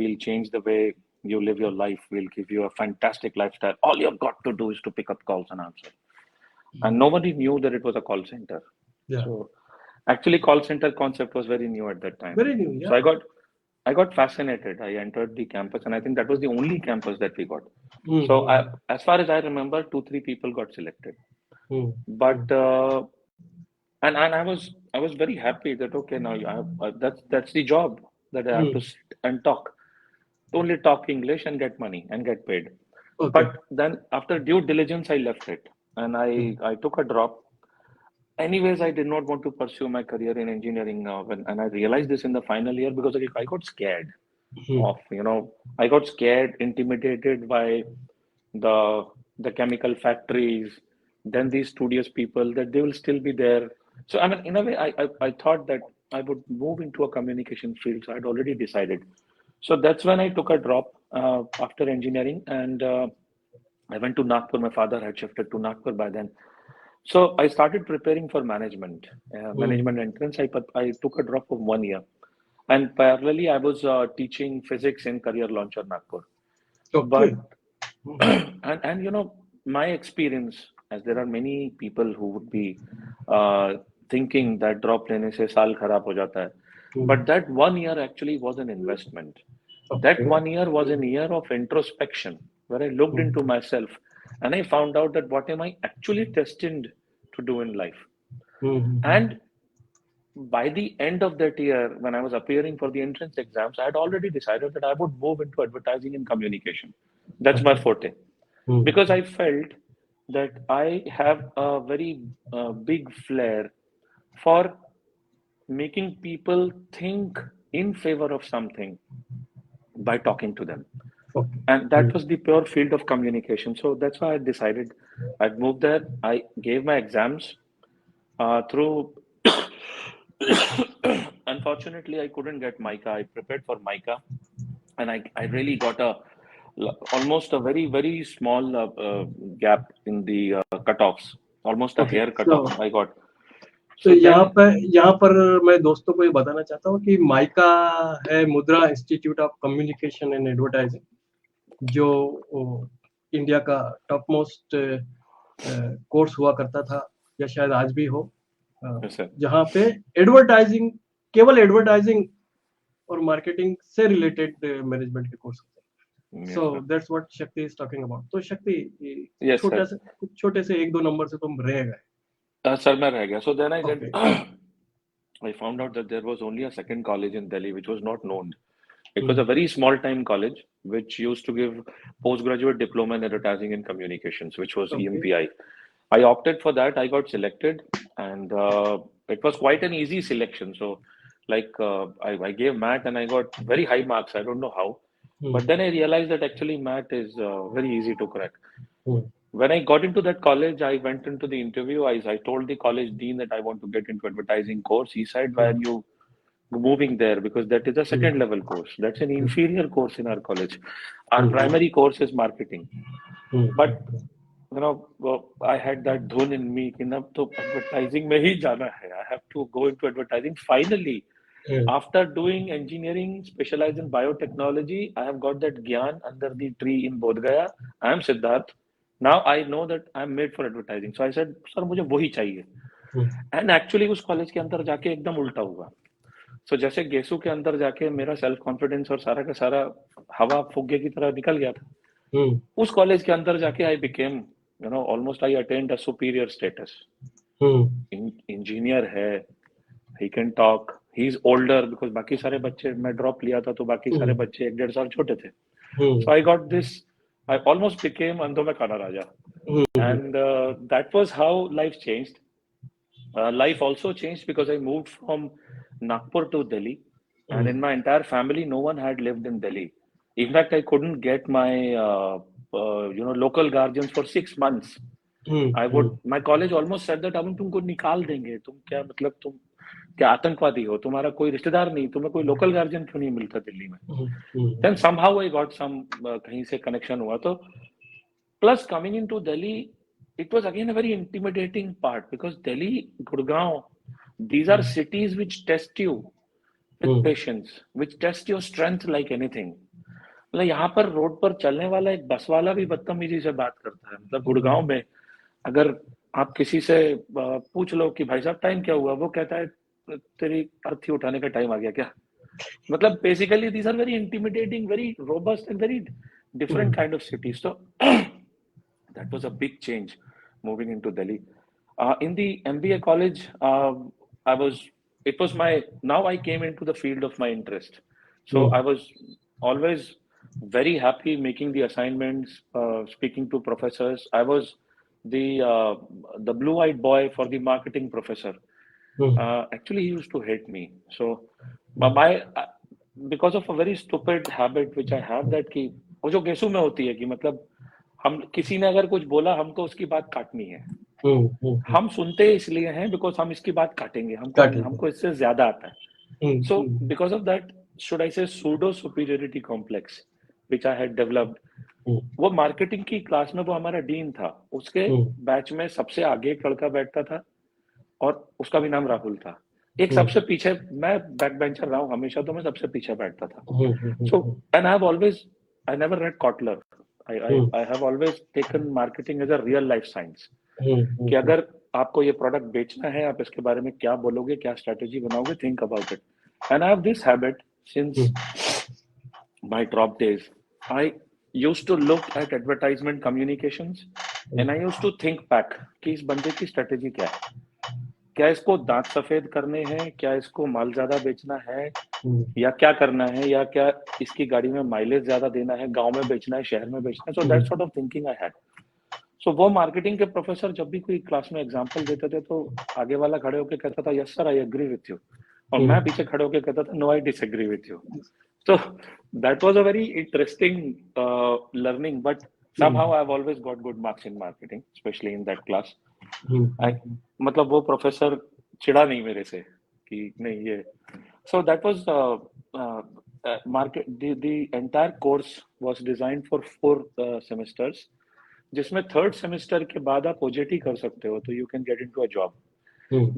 we'll change the way you live your life. We'll give you a fantastic lifestyle. All you've got to do is to pick up calls and answer. And nobody knew that it was a call center. Yeah. So actually, call center concept was very new at that time. Very new, yeah. So I got fascinated. I entered the campus, and I think that was the only campus that we got. So as far as I remember, 2-3 people got selected. But and I was very happy that okay, now that's the job that I have to sit and talk, only talk English and get money and get paid. Okay. But then after due diligence, I left it and I took a drop. Anyways, I did not want to pursue my career in engineering now, and I realized this in the final year because I got scared of, I got scared, intimidated by the chemical factories, then these studious people that they will still be there. So I mean, in a way, I thought that I would move into a communication field. So I'd already decided. So that's when I took a drop after engineering, and I went to Nagpur. My father had shifted to Nagpur by then. So I started preparing for management entrance. I took a drop of 1 year, and parallelly I was teaching physics in Career Launcher Nagpur. Okay. But and my experience, as there are many people who would be thinking that drop lene se saal kharab ho jata hai, but that 1 year actually was an investment. That 1 year was a year of introspection where I looked into myself and I found out that what am I actually destined to do in life. And by the end of that year, when I was appearing for the entrance exams, I had already decided that I would move into advertising and communication. That's my forte. Because I felt that I have a very big flair for making people think in favor of something by talking to them. And that was the pure field of communication. So that's why I decided I'd move there. I gave my exams through. Unfortunately, I couldn't get MICA. I prepared for MICA, and I really got almost a very, very small gap in the cutoffs, almost a hair cutoff I got. तो यहाँ पर मैं दोस्तों को ये बताना चाहता हूँ कि माइका है मुद्रा institute of communication and advertising, जो इंडिया का टॉप मोस्ट कोर्स हुआ करता था या शायद आज भी हो, जहाँ पे एडवर्टाइजिंग, केवल एडवर्टाइजिंग और मार्केटिंग से रिलेटेड मैनेजमेंट के कोर्स होते हैं. सो दैट्स व्हाट शक्ति इज टॉकिंग अबाउट. तो शक्ति छोटे से 1-2 नंबर से तुम रह गए. Sir, मैं रह गया. So then I did. I found out that there was only a second college in Delhi which was not known. It was a very small time college which used to give postgraduate diploma in advertising and communications, which was EMPI. I opted for that. I got selected, and it was quite an easy selection. So, like I gave math and I got very high marks. I don't know how, but then I realized that actually math is very easy to crack. When I got into that college, I went into the interview. I told the college dean that I want to get into advertising course. He said, "Why are you moving there? Because that is a second level course. That's an inferior course in our college. Our primary course is marketing." But I had that dhun in me कि ना तो advertising में ही जाना है. I have to go into advertising. Finally, after doing engineering, specialized in biotechnology, I have got that gyan under the tree in Bodh Gaya. I am Siddharth. Now I know that I'm made for advertising. So I said, sir, मुझे वही चाहिए. And actually उस college के अंदर जाके एकदम उल्टा हुआ. So जैसे गेसू के अंदर जाके मेरा सेल्फ कॉन्फिडेंस और सारा का सारा हवा फुग्गे की तरह निकल गया था. उस कॉलेज के अंदर जाके I became, almost I attained a superior status. Engineer है, he can talk, he is older because बाकी सारे बच्चे, मैं ड्रॉप लिया था तो बाकी सारे बच्चे 1-1.5 साल छोटे थे. So I got this. I almost became Andho Mein Khana Raja. And that was how life changed. Life also changed because I moved from Nagpur to Delhi. And in my entire family, no one had lived in Delhi. In fact, I couldn't get my, local guardians for 6 months. My college almost said that हम तुमको निकाल देंगे. तुम क्या मतलब तुम क्या आतंकवादी हो, तुम्हारा कोई रिश्तेदार नहीं, तुम्हें कोई लोकल गार्जियन क्यों नहीं मिलता दिल्ली में. Then somehow I got some कहीं से connection हुआ. तो plus coming into Delhi, it was again a very intimidating part because Delhi, Gurgaon, these are cities which test you with patience, which test your strength like anything. मतलब यहाँ पर road पर चलने वाला एक बस वाला भी बदतमीजी से बात करता है। मतलब गुड़गांव में अगर आप किसी से पूछ लो कि भाई साहब टाइम क्या हुआ, वो कहता है तेरी अर्थी उठाने का टाइम आ गया क्या। मतलब basically these are very intimidating, very robust and very different kind of cities. So that was a big change moving into Delhi. In the MBA college, I was, it was my, now I came into the field of my interest. So I was always very happy making the assignments, speaking to professors. I was the blue-eyed boy for the marketing professor. Actually, he used to hate me. So my because of a very stupid habit which I have, that कि वो जो गेसू में होती है कि मतलब हम किसी ने अगर कुछ बोला हमको उसकी बात काटनी है। हम सुनते इसलिए हैं बिकॉज हम इसकी बात काटेंगे, हमको इससे ज्यादा आता है। So because of that, should I say pseudo superiority complex which I had developed. वो मार्केटिंग की क्लास में वो हमारा डीन था, उसके बैच में सबसे आगे एक लड़का बैठता था और उसका भी नाम राहुल था। एक सबसे पीछे, मैं बैक बेंचर रहा हूँ हमेशा, तो मैं सबसे पीछे बैठता था। So and I have always, I never red Kotler, I have always taken marketing as a real life science. कि अगर आपको ये प्रोडक्ट बेचना है, आप इसके बारे में क्या बोलोगे, क्या स्ट्रेटेजी बनाओगे, think about it. And I have this habit since my drop days. I used to look at advertisement communications and I used to think back कि इस बंदे की स्ट्रेटेजी क्या है, क्या इसको दांत सफेद करने हैं, क्या इसको माल ज्यादा बेचना है, या क्या करना है, या क्या इसकी गाड़ी में माइलेज ज्यादा देना है, गांव में बेचना है, शहर में बेचना है। So that sort of thinking I had. So वो मार्केटिंग के प्रोफेसर जब भी कोई क्लास में एग्जांपल देते थे तो आगे वाला खड़े होकर कहता था yes sir I agree with you, और मैं पीछे खड़े होकर कहता था no I disagree with you. So that was a very interesting learning, but somehow I've always got good marks in marketing, especially in that class. मतलब वो professor चिढ़ा नहीं मेरे से कि नहीं ये। So that was market. The entire course was designed for 4 semesters, जिसमें 3rd semester के बाद आप OJT कर सकते हो, तो you can get into a job.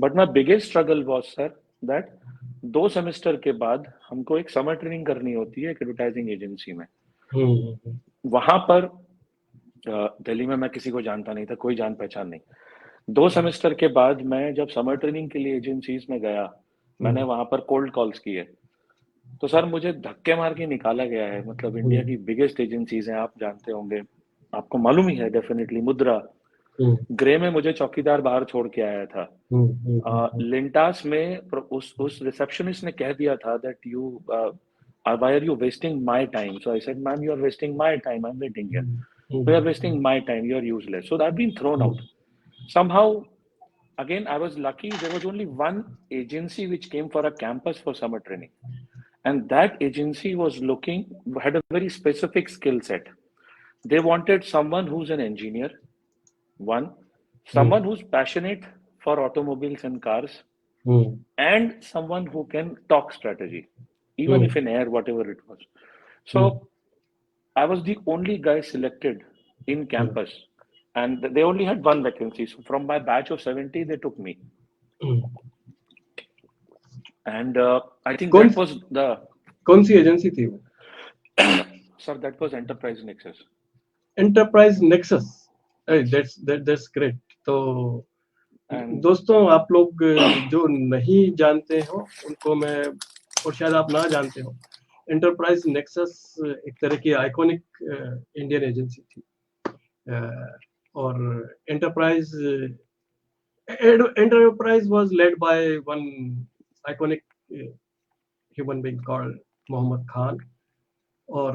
But my biggest struggle was sir that 2 semester के बाद हमको एक समर ट्रेनिंग करनी होती है एक एडवर्टाइजिंग एजेंसी में। वहां पर दिल्ली में मैं किसी को जानता नहीं था, कोई जान पहचान नहीं। 2 सेमेस्टर के बाद मैं जब समर ट्रेनिंग के लिए एजेंसीज में गया, मैंने वहां पर कोल्ड कॉल्स किए, तो सर मुझे धक्के मार के निकाला गया है। मतलब इंडिया की बिगेस्ट एजेंसीज हैं, आप जानते होंगे, आपको मालूम ही है डेफिनेटली, मुद्रा, ग्रे में मुझे चौकीदार बाहर छोड़ के आया था। लिंटास में उस रिसेप्शनिस्ट ने कह दिया था that you why are you wasting my time. So I said ma'am you are wasting my time, I am waiting here, you are wasting my time, you are useless. So that been thrown out somehow. Again, I was lucky, there was only one agency which came for a campus for summer training, and that agency had a very specific skill set. They wanted someone who's an engineer, one, someone who's passionate for automobiles and cars, and someone who can talk strategy, even if in air, whatever it was. So I was the only guy selected in campus, and they only had one vacancy. So from my batch of 70, they took me. And I think that was the... कौन सी agency थी वो? Sir, that was Enterprise Nexus. Enterprise Nexus. That's great. तो दोस्तों, आप लोग जो नहीं जानते हो उनको मैं, और शायद आप ना जानते हो, एंटरप्राइज नेक्सस एक तरह की आइकॉनिक इंडियन एजेंसी थी। और enterprise was led by one iconic human being called Mohammad Khan. और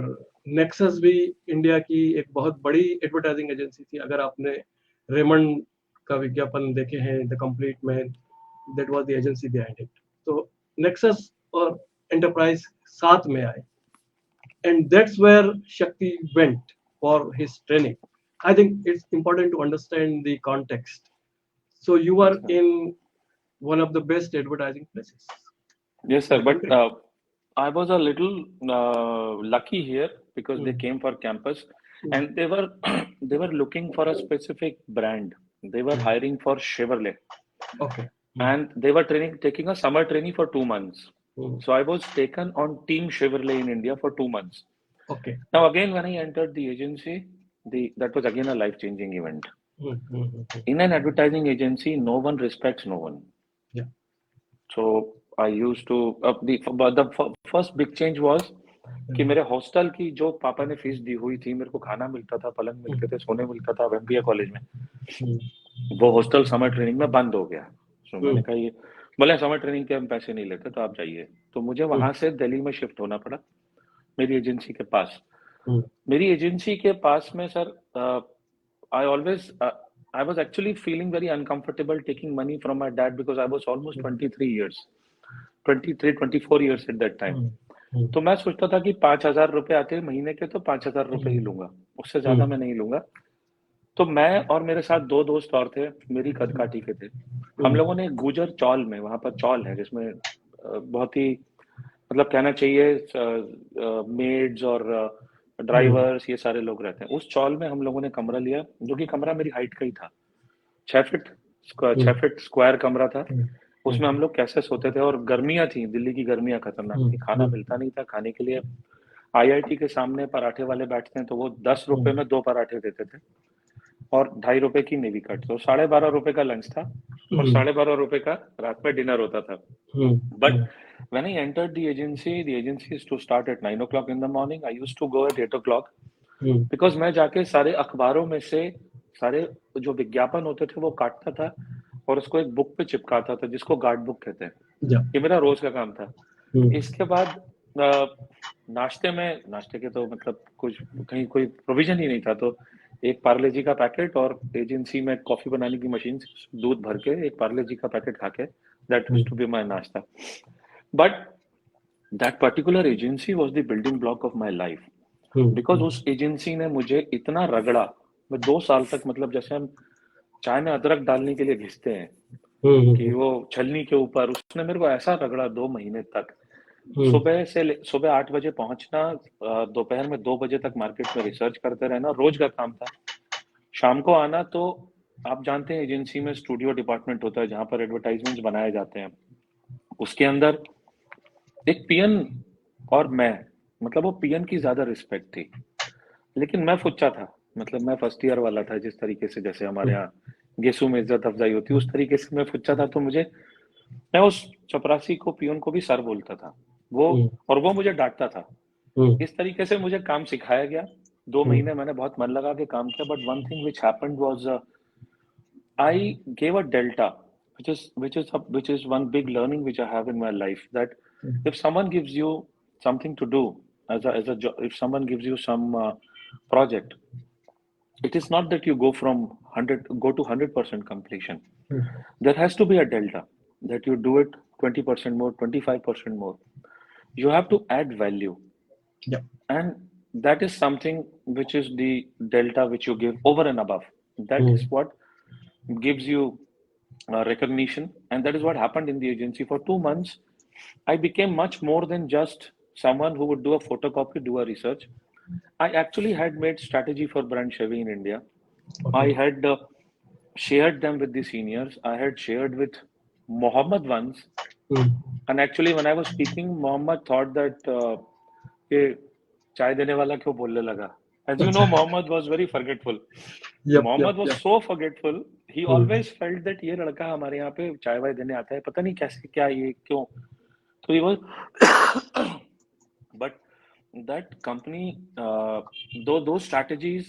नेक्सस भी इंडिया की एक बहुत बड़ी एडवर्टाइजिंग एजेंसी थी। अगर आपने रेमंड का विज्ञापन देखे हैं, the complete man, that was the agency behind it. तो नेक्सस और एंटरप्राइज साथ में आए, एंड दैट्स वेयर शक्ति went for his training. I think it's important to understand the context. So you are in one of the best advertising places. Yes, sir. But I was a little lucky here because they came for campus, and they were looking for a specific brand. They were hiring for Chevrolet. Okay. And they were taking a summer training for 2 months. So I was taken on Team Chevrolet in India for 2 months. Okay. Now again, when I entered the agency, that was again a life-changing event. In an advertising agency, no one respects no one. Yeah. So I used to the first big change was कि मेरे hostel की जो पापा ने fees दी हुई थी, मेरे को खाना मिलता था, पलंग मिलते थे, सोने मिलता था एमबीए कॉलेज में, वो हॉस्टल समर ट्रेनिंग में बंद हो गया। तो मैंने कहा ये बोले समर ट्रेनिंग के हम पैसे नहीं लेते, तो आप जाइए। तो मुझे वहां से दिल्ली में शिफ्ट होना पड़ा मेरी एजेंसी के पास। मेरी एजेंसी के पास में sir I was actually feeling very uncomfortable taking money from my dad because I was almost 24 years at that time. तो मैं सोचता था कि 5,000 रुपए आते हैं महीने के, तो 5,000 रुपए ही लूंगा, उससे ज्यादा मैं नहीं लूंगा। तो मैं और मेरे साथ 2 दोस्त और थे, मेरी कदकाठी के थे। हम लोगों ने गुजर चौल में, वहां पर चौल है जिसमें बहुत ही मतलब कहना चाहिए मेड्स और ड्राइवर्स ये सारे लोग रहते हैं। उस चौल में हम लोगों ने कमरा लिया, जो कि कमरा मेरी हाइट का ही था, 6 फीट स्क्वायर कमरा था। उसमें हम लोग कैसे सोते थे, और गर्मियां थी, दिल्ली की गर्मियां खतरनाक थी, खाना मिलता नहीं था खाने के लिए। आईआईटी के सामने पराठे वाले बैठते हैं, तो वो 10 रुपए में 2 पराठे देते थे और 2.5 रुपए की नेवी कट, तो 12.5 रुपए का लंच था और 12.5 रुपए का रात में डिनर होता था। But when I entered the agency is to start at 9 o'clock in the morning. I used to go at 8 o'clock because मैं जाके सारे अखबारों में से सारे जो विज्ञापन होते थे वो काटता था और उसको एक बुक पे चिपकाता था, जिसको गार्ड बुक कहते हैं। ये मेरा रोज का काम था। इसके बाद नाश्ते के तो मतलब कुछ कहीं कोई प्रोविजन ही नहीं था, तो एक पार्ले जी का पैकेट और एजेंसी में कॉफी बनाने की मशीन से दूध भर के एक पार्ले जी का पैकेट खा के, that used to be my नाश्ता। But that particular agency was the building block of my life, because उस एजेंसी ने मुझे इतना रगड़ा। मैं 2 साल तक, मतलब जैसे हम चाय में अदरक डालने के लिए घिसते हैं कि वो छलनी के ऊपर, उसने मेरे को ऐसा रगड़ा 2 महीने तक। सुबह 8 बजे पहुंचना, दोपहर में 2 बजे तक मार्केट में रिसर्च करते रहना, रोज का काम था। शाम को आना, तो आप जानते हैं एजेंसी में स्टूडियो डिपार्टमेंट होता है जहां पर एडवर्टाइजमेंट्स बनाए जाते हैं। उसके अंदर एक पियन और मैं, मतलब वो पियन की ज्यादा रिस्पेक्ट थी, लेकिन मैं फुच्चा था, मतलब मैं फर्स्ट ईयर वाला था। जिस तरीके से जैसे हमारे यहाँ गेसू में इज्जत अफजाई होती है, उस तरीके से मैं फुच्चा था। तो मैं उस चपरासी को, पियन को भी सर बोलता था वो, और वो मुझे डांटता था। इस तरीके से मुझे काम सिखाया गया। 2 महीने मैंने बहुत मन लगा के काम किया, but one thing which happened was I gave a delta, which is one big learning which I have in my life, that if someone gives you something to do as a job, if someone gives you some project, it is not that you go to 100% completion. There has to be a delta, that you do it 20% more, 25% more. You have to add value. Yeah. And that is something which is the delta which you give over and above. That is what gives you recognition, and that is what happened in the agency. For 2 months, I became much more than just someone who would do a photocopy, do a research. I actually had made strategy for brand Chevy in India. I had shared them with the seniors. I had shared with Mohammed once, and actually when I was speaking, Mohammed thought that ये चाय देने वाला क्यों बोलने लगा? As you know, Mohammed was very forgetful. Mohammed was so forgetful. He always felt that ये लड़का हमारे यहाँ पे चाय वाय देने आता है, पता नहीं कैसे, क्या ये क्यों। तो he was but that company, those strategies,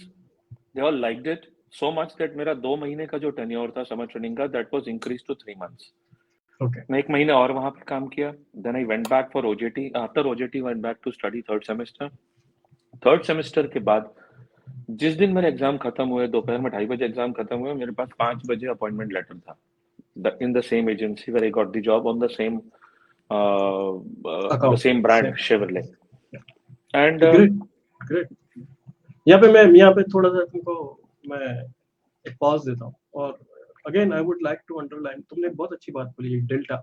they all liked it so much that मेरा 2 महीने का जो tenure था समर ट्रेनिंग का, that was increased to 3 months. Okay. मैं 1 महीने और वहां पर काम किया. Then I went back for OJT. After OJT, went back to study third semester. Third semester के बाद जिस दिन मेरे एग्जाम खत्म हुए, दोपहर में 2:30 बजे एग्जाम खत्म हुए, मेरे पास 5 बजे अपॉइंटमेंट लेटर था in the same agency where I got the job on the same brand, Chevrolet. And great. यहाँ पे थोड़ा सा तुमको मैं एक पॉज देता हूँ, और again I would like to underline, तुमने बहुत अच्छी बात बोली, डेल्टा,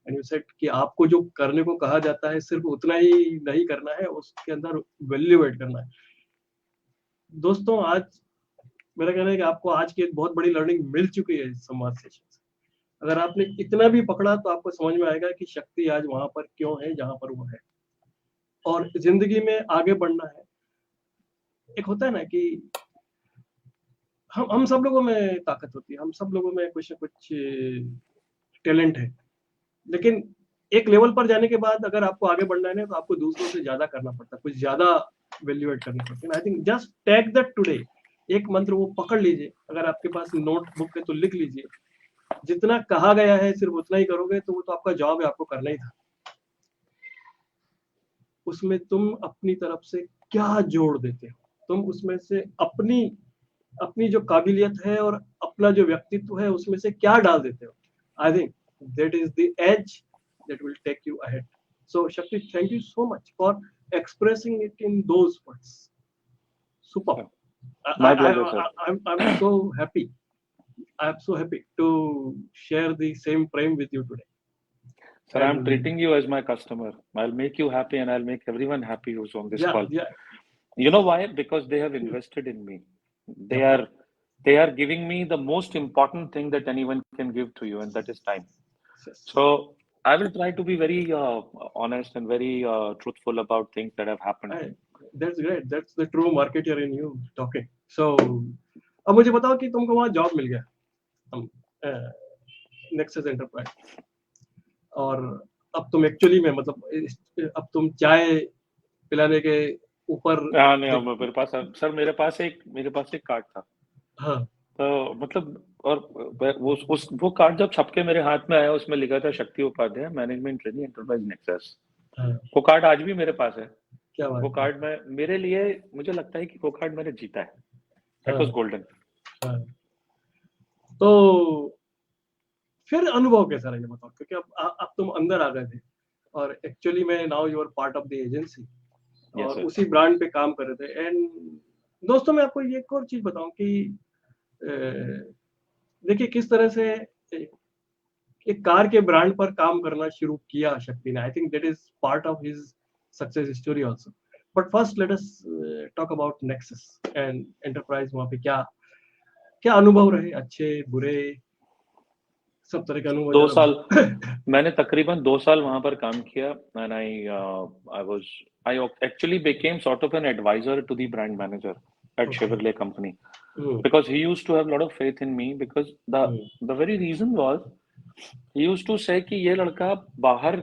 एंड यू सेड कि आपको जो करने को कहा जाता है सिर्फ उतना ही नहीं करना है, उसके अंदर वैल्यू ऐड करना है। दोस्तों, आज मेरा कहना है कि आपको आज की एक बहुत बड़ी लर्निंग मिल चुकी है इस संवाद सेशन से। अगर आपने इतना भी पकड़ा तो आपको समझ में आएगा कि शक्ति आज वहां पर क्यों है जहां पर वो है। और जिंदगी में आगे बढ़ना है। एक होता है ना कि हम सब लोगों में ताकत होती है, हम सब लोगों में कुछ ना कुछ टैलेंट है, लेकिन एक लेवल पर जाने के बाद अगर आपको आगे बढ़ना है ना, तो आपको दूसरों से ज्यादा करना पड़ता है, कुछ ज्यादा वैल्यू एड करनी पड़ती है। I think just take that today, एक मंत्र वो पकड़ लीजिए। अगर आपके पास नोटबुक है तो लिख लीजिए, जितना कहा गया है सिर्फ उतना ही करोगे तो वो तो आपका जॉब है, आपको करना ही था। उसमें तुम अपनी तरफ से क्या जोड़ देते हो, तुम उसमें से अपनी अपनी जो काबिलियत है और अपना जो व्यक्तित्व है उसमें से क्या डाल देते हो। I think that is the edge that will take you ahead. So Shakti, thank you so much for expressing it in those words. Super. My pleasure, sir. I'm so happy. I'm so happy to share the same frame with you today. Sir, I'm treating you as my customer. I'll make you happy and I'll make everyone happy who's on this call. Yeah. You know why? Because they have invested in me. They are giving me the most important thing that anyone can give to you, and that is time. Yes. So I will try to be very honest and very truthful about things that have happened. That's great. That's the true marketer in you talking. So अब मुझे बताओ कि तुमको वहाँ job मिल गया nexus enterprise, और अब तुम एक्चुअली में मतलब अब तुम चाय पिलाने के ऊपर नहीं, मेरे पास एक कार्ड था। हाँ, तो मतलब और वो कार्ड जब छपके मेरे हाथ में आया, उसमें लिखा था Shakti Upadhyay, management training enterprise nexus. वो कार्ड आज भी मेरे पास है। क्या बात वो कार्ड में मेरे लिए, मुझे लगता है कि वो कार्ड मैंने जीता है। It was golden. तो फिर अनुभव कैसा रहा ये बताओ, क्योंकि अब तुम अंदर आ गए थे और एक्चुअली में now you are part of the agency और उसी ब्रांड पे काम कर रहे थे। एंड दोस्तों मैं आपको ये एक और चीज बताऊं कि देखिए किस तरह से एक कार के ब्रांड पर काम करना शुरू किया शक्ति ने। आई think that is part of his success story also. But first let us talk about nexus and enterprise. वहां पे क्या क्या अनुभव रहे, अच्छे बुरे, सब तरह के अनुभव? 2 साल मैंने तकरीबन 2 साल वहां पर काम किया and I actually became sort of an advisor to the brand manager at Chevrolet company because he used to have a lot of faith in me because the very reason was he used to say कि ये लड़का बाहर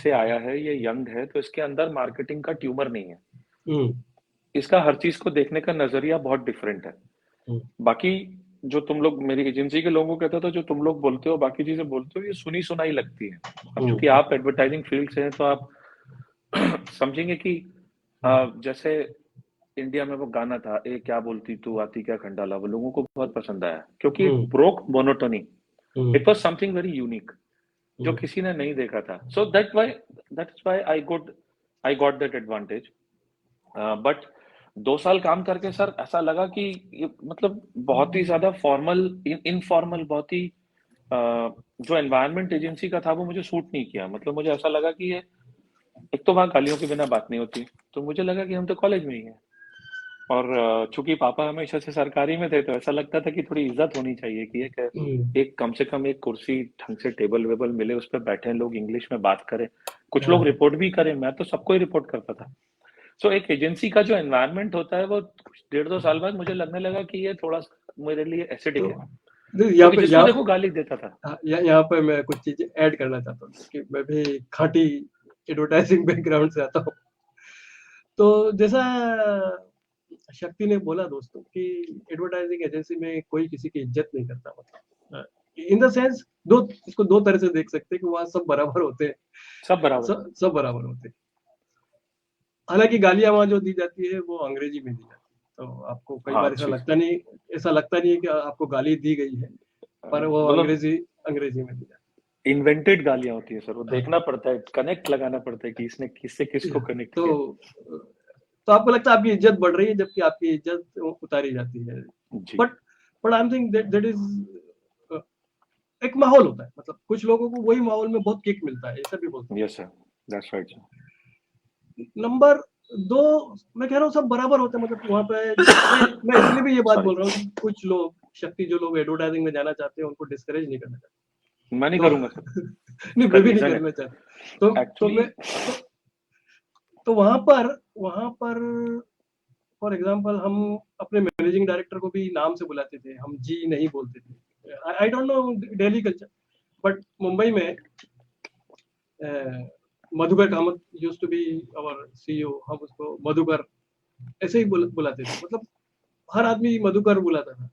से आया है, ये young है, तो इसके अंदर मार्केटिंग का ट्यूमर नहीं है। इसका हर चीज को देखने का नजरिया बहुत डिफरेंट है। बाकी जो तुम लोग, मेरी एजेंसी के लोगों को कहता था, जो तुम लोग बोलते हो, बाकी चीजें बोलते हो, ये सुनी सुनाई लगती है। अब क्योंकि आप एडवर्टाइजिंग फील्ड से हैं तो आप समझेंगे कि जैसे इंडिया में वो गाना था, ए क्या बोलती तू आती क्या खंडाला, वो लोगों को बहुत पसंद आया क्योंकि broke monotony, it was something very unique जो किसी ने नहीं देखा था। So that's why I got that advantage. But 2 साल काम करके सर ऐसा लगा कि ये मतलब बहुत ही ज्यादा फॉर्मल, इनफॉर्मल, बहुत ही जो एनवायरनमेंट एजेंसी का था वो मुझे सूट नहीं किया। मतलब मुझे ऐसा लगा कि ये एक तो वहाँ गालियों के बिना बात नहीं होती, तो मुझे लगा कि हम तो कॉलेज में ही हैं, और चूंकि पापा हमेशा से सरकारी में थे तो ऐसा लगता था कि थोड़ी इज्जत होनी चाहिए कि एक कम से कम एक कुर्सी ढंग से टेबल वेबल मिले, उस पर बैठे लोग, इंग्लिश में बात करें, कुछ लोग रिपोर्ट भी करें। मैं तो सबको ही रिपोर्ट करता था। सो एक एजेंसी का जो एनवायरनमेंट होता है वो 1.5-2 साल बाद मुझे लगने लगा कि ये थोड़ा मेरे लिए एसिडिक है। यहाँ पे देखो गाली देता था। यहाँ पे मैं कुछ चीजें ऐड करना चाहता हूँ कि मैं भी खाटी एडवर्टाइजिंग बैकग्राउंड से आता हूँ। तो जैसा शक्ति ने बोला दोस्तों कि एडवर्टाइजिंग एजेंसी में कोई किसी की इज्जत नहीं करता। मतलब इन द सेंस इसको दो तरह से देख सकते हैं कि वहाँ सब बराबर होते हैं, सब बराबर होते हैं। हालांकि गालियां वहाँ जो दी जाती है वो अंग्रेजी में दी जाती है, तो आपको कई बार ऐसा लगता नहीं है कि आपको गाली दी गई है, पर वो अंग्रेजी में दी जाती है। इन्वेंटेड गालियां होती है सर, वो देखना पड़ता है, कनेक्ट लगाना पड़ता है कि इसने किससे किसको कनेक्ट किया। तो आपको लगता है आपकी इज्जत बढ़ रही है जबकि आपकी इज्जत उतारी जाती है। But I am think that is एक माहौल होता है। मतलब कुछ लोगों को वही माहौल में बहुत किक मिलता है, ऐसा भी बोलते हैं। Yes sir, that's right sir. Number 2, मैं कह रहा हूँ सब बराबर होते हैं। मतलब वहाँ पे मैं इसलिए भी ये बात बोल रहा हूँ कि कुछ लोग जो लोग एडवर्टाइजिंग में जाना चाहते हैं उनको डिस्करेज नहीं करना चाहते। मैं नहीं करूंगा सर। नहीं, मैं भी नहीं करना चाहता। तो मैं तो वहाँ पर फॉर एग्जांपल हम अपने मैनेजिंग डायरेक्टर को भी नाम से बुलाते थे, हम जी नहीं बोलते थे। I don't know Delhi culture, but Mumbai में Madhukar Kamat used to be our CEO, हम उसको मधुकर ऐसे ही बुलाते थे, मतलब हर आदमी मधुकर बुलाता था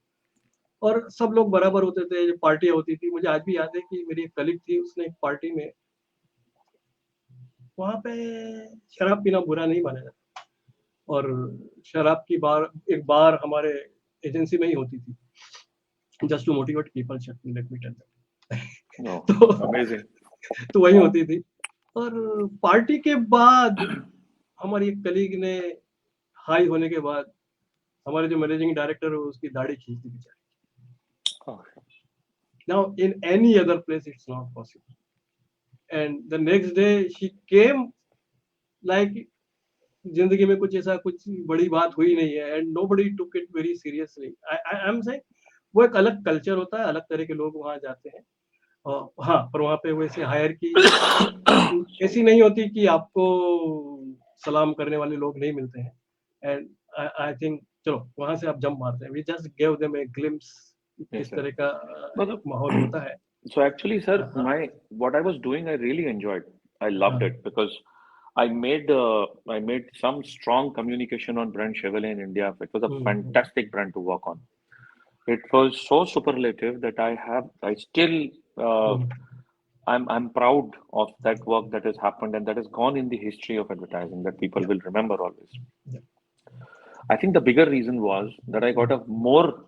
और सब लोग बराबर होते थे। जब पार्टियां होती थी, मुझे आज भी याद है कि मेरी एक कलीग थी, उसने एक पार्टी में, वहां पे शराब पीना बुरा नहीं माना जाता और शराब की एक बार हमारे एजेंसी में ही होती थी, just to motivate people, let me tell No, तो amazing. तो वही होती थी। और पार्टी के बाद हमारी एक कलीग ने हाई होने के बाद हमारे जो मैनेजिंग डायरेक्टर है उसकी दाढ़ी खींच दी बेचारी। Oh, Now in any other place it's not possible, and the next day she came like जिंदगी में कुछ बड़ी बात हुई नहीं है, and nobody took it very seriously. I'm saying वो एक अलग कल्चर होता है, अलग तरह के लोग वहां जाते हैं। हाँ, पर वहां पे वैसे हायर की ऐसी नहीं होती कि आपको सलाम करने वाले लोग नहीं मिलते हैं। एंड आई थिंक चलो वहां से आप जंप मारते हैं, we just give them a glimpse yes, किस sir. तरह का मतलब माहौल होता है। So actually, sir, हाँ what I was doing, I really enjoyed. I loved हाँ it because I made some strong communication on brand Chevrolet in India. It was a hmm fantastic brand to work on. It was so superlative that I still uh, hmm I'm proud of that work that has happened and that has gone in the history of advertising that people will remember always. yeah, I think the bigger reason was that I got a more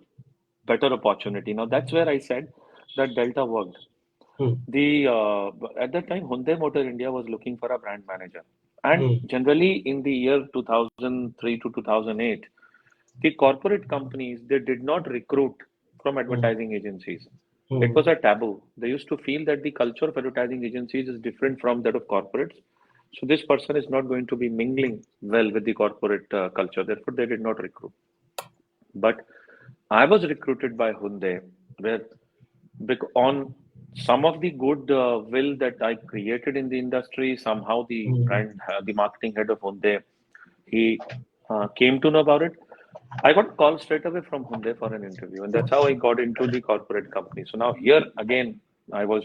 better opportunity. Now that's where I said that Delta worked. Hmm The At that time, Hyundai Motor India was looking for a brand manager, and hmm generally in the year 2003 to 2008, the corporate companies they did not recruit from hmm advertising agencies. It hmm was a taboo. They used to feel that the culture of advertising agencies is different from that of corporates. So this person is not going to be mingling well with the corporate culture. Therefore, they did not recruit. But I was recruited by Hyundai, where on some of the good will that I created in the industry, somehow the marketing head of Hyundai, he came to know about it. I got a call straight away from Hyundai for an interview, and that's how I got into the corporate company. So now here again, I was.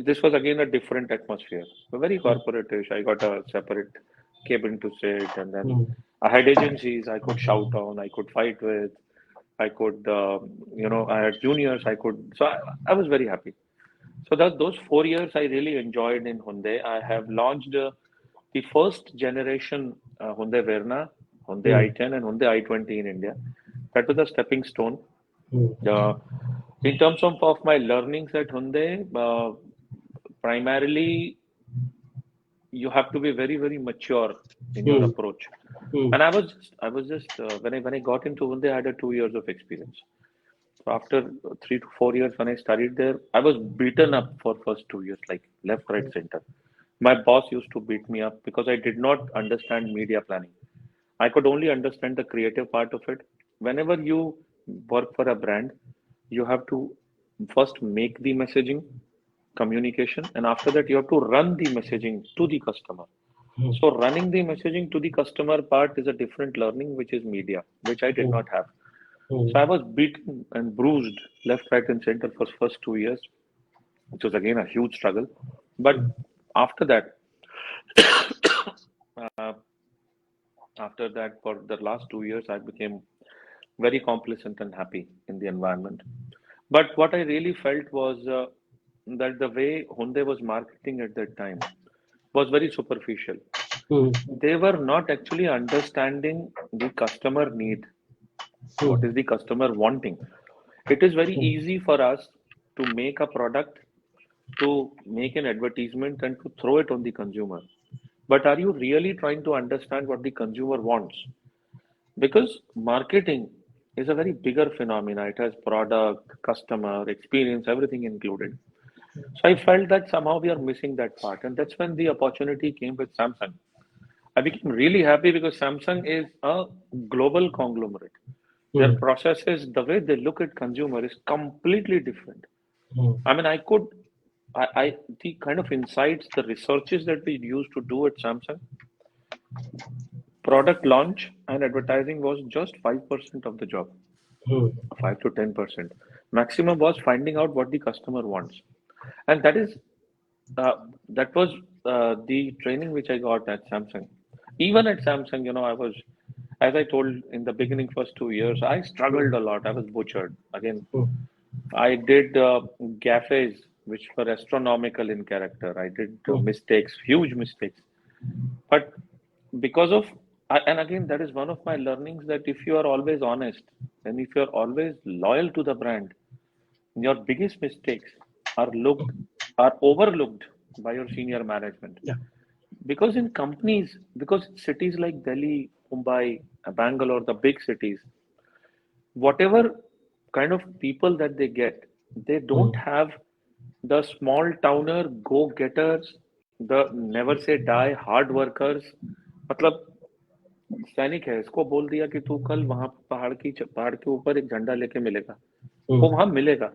This was again a different atmosphere, very corporate-ish. I got a separate cabin to sit, and then hmm I had agencies I could shout on, I could fight with, I could, I had juniors, I was very happy. So those 4 years I really enjoyed in Hyundai. I have launched the first generation Hyundai Verna, Hyundai hmm i10 and Hyundai i20 in India. That was a stepping stone. Hmm Uh, in terms of my learnings at Hyundai, primarily you have to be very, very mature in your hmm approach. Hmm And I was just when I got into Hyundai, I had 2 years of experience. So after 3 to 4 years when I studied there, I was beaten up for first 2 years, like left, right, center. My boss used to beat me up because I did not understand media planning. I could only understand the creative part of it. Whenever you work for a brand, you have to first make the messaging, communication, and after that you have to run the messaging to the customer. So running the messaging to the customer part is a different learning, which is media, which I did not have. So I was beaten and bruised left, right, and center for first 2 years, which was again a huge struggle. But after that, uh, after that, for the last 2 years, I became very complacent and happy in the environment. But what I really felt was that the way Hyundai was marketing at that time was very superficial. They were not actually understanding the customer need. What is the customer wanting? It is very easy for us to make a product, to make an advertisement, and to throw it on the consumer. But are you really trying to understand what the consumer wants? Because marketing is a very bigger phenomena. It has product, customer, experience, everything included. So I felt that somehow we are missing that part. And that's when the opportunity came with Samsung. I became really happy because Samsung is a global conglomerate. Their processes, the way they look at consumer is completely different. I mean, the kind of insights, the researches that we used to do at Samsung, Product launch and advertising was just 5% of the job, 5 to 10%. Maximum was finding out what the customer wants. And uh, that was the training which I got at Samsung. Even at Samsung, I was, as I told in the beginning, first 2 years, I struggled a lot. I was butchered. Again, I did gaffes which were astronomical in character. I did mistakes, huge mistakes. But because of, and again, that is one of my learnings, that if you are always honest and if you are always loyal to the brand, your biggest mistakes are overlooked by your senior management. Yeah. Because in companies, because cities like Delhi, Mumbai, Bangalore, the big cities, whatever kind of people that they get, they don't have the small towner go getters, the never say die hard workers. मतलब सैनिक है, इसको बोल दिया कि तू कल वहां पहाड़ के ऊपर एक झंडा लेके मिलेगा, वो वहां मिलेगा.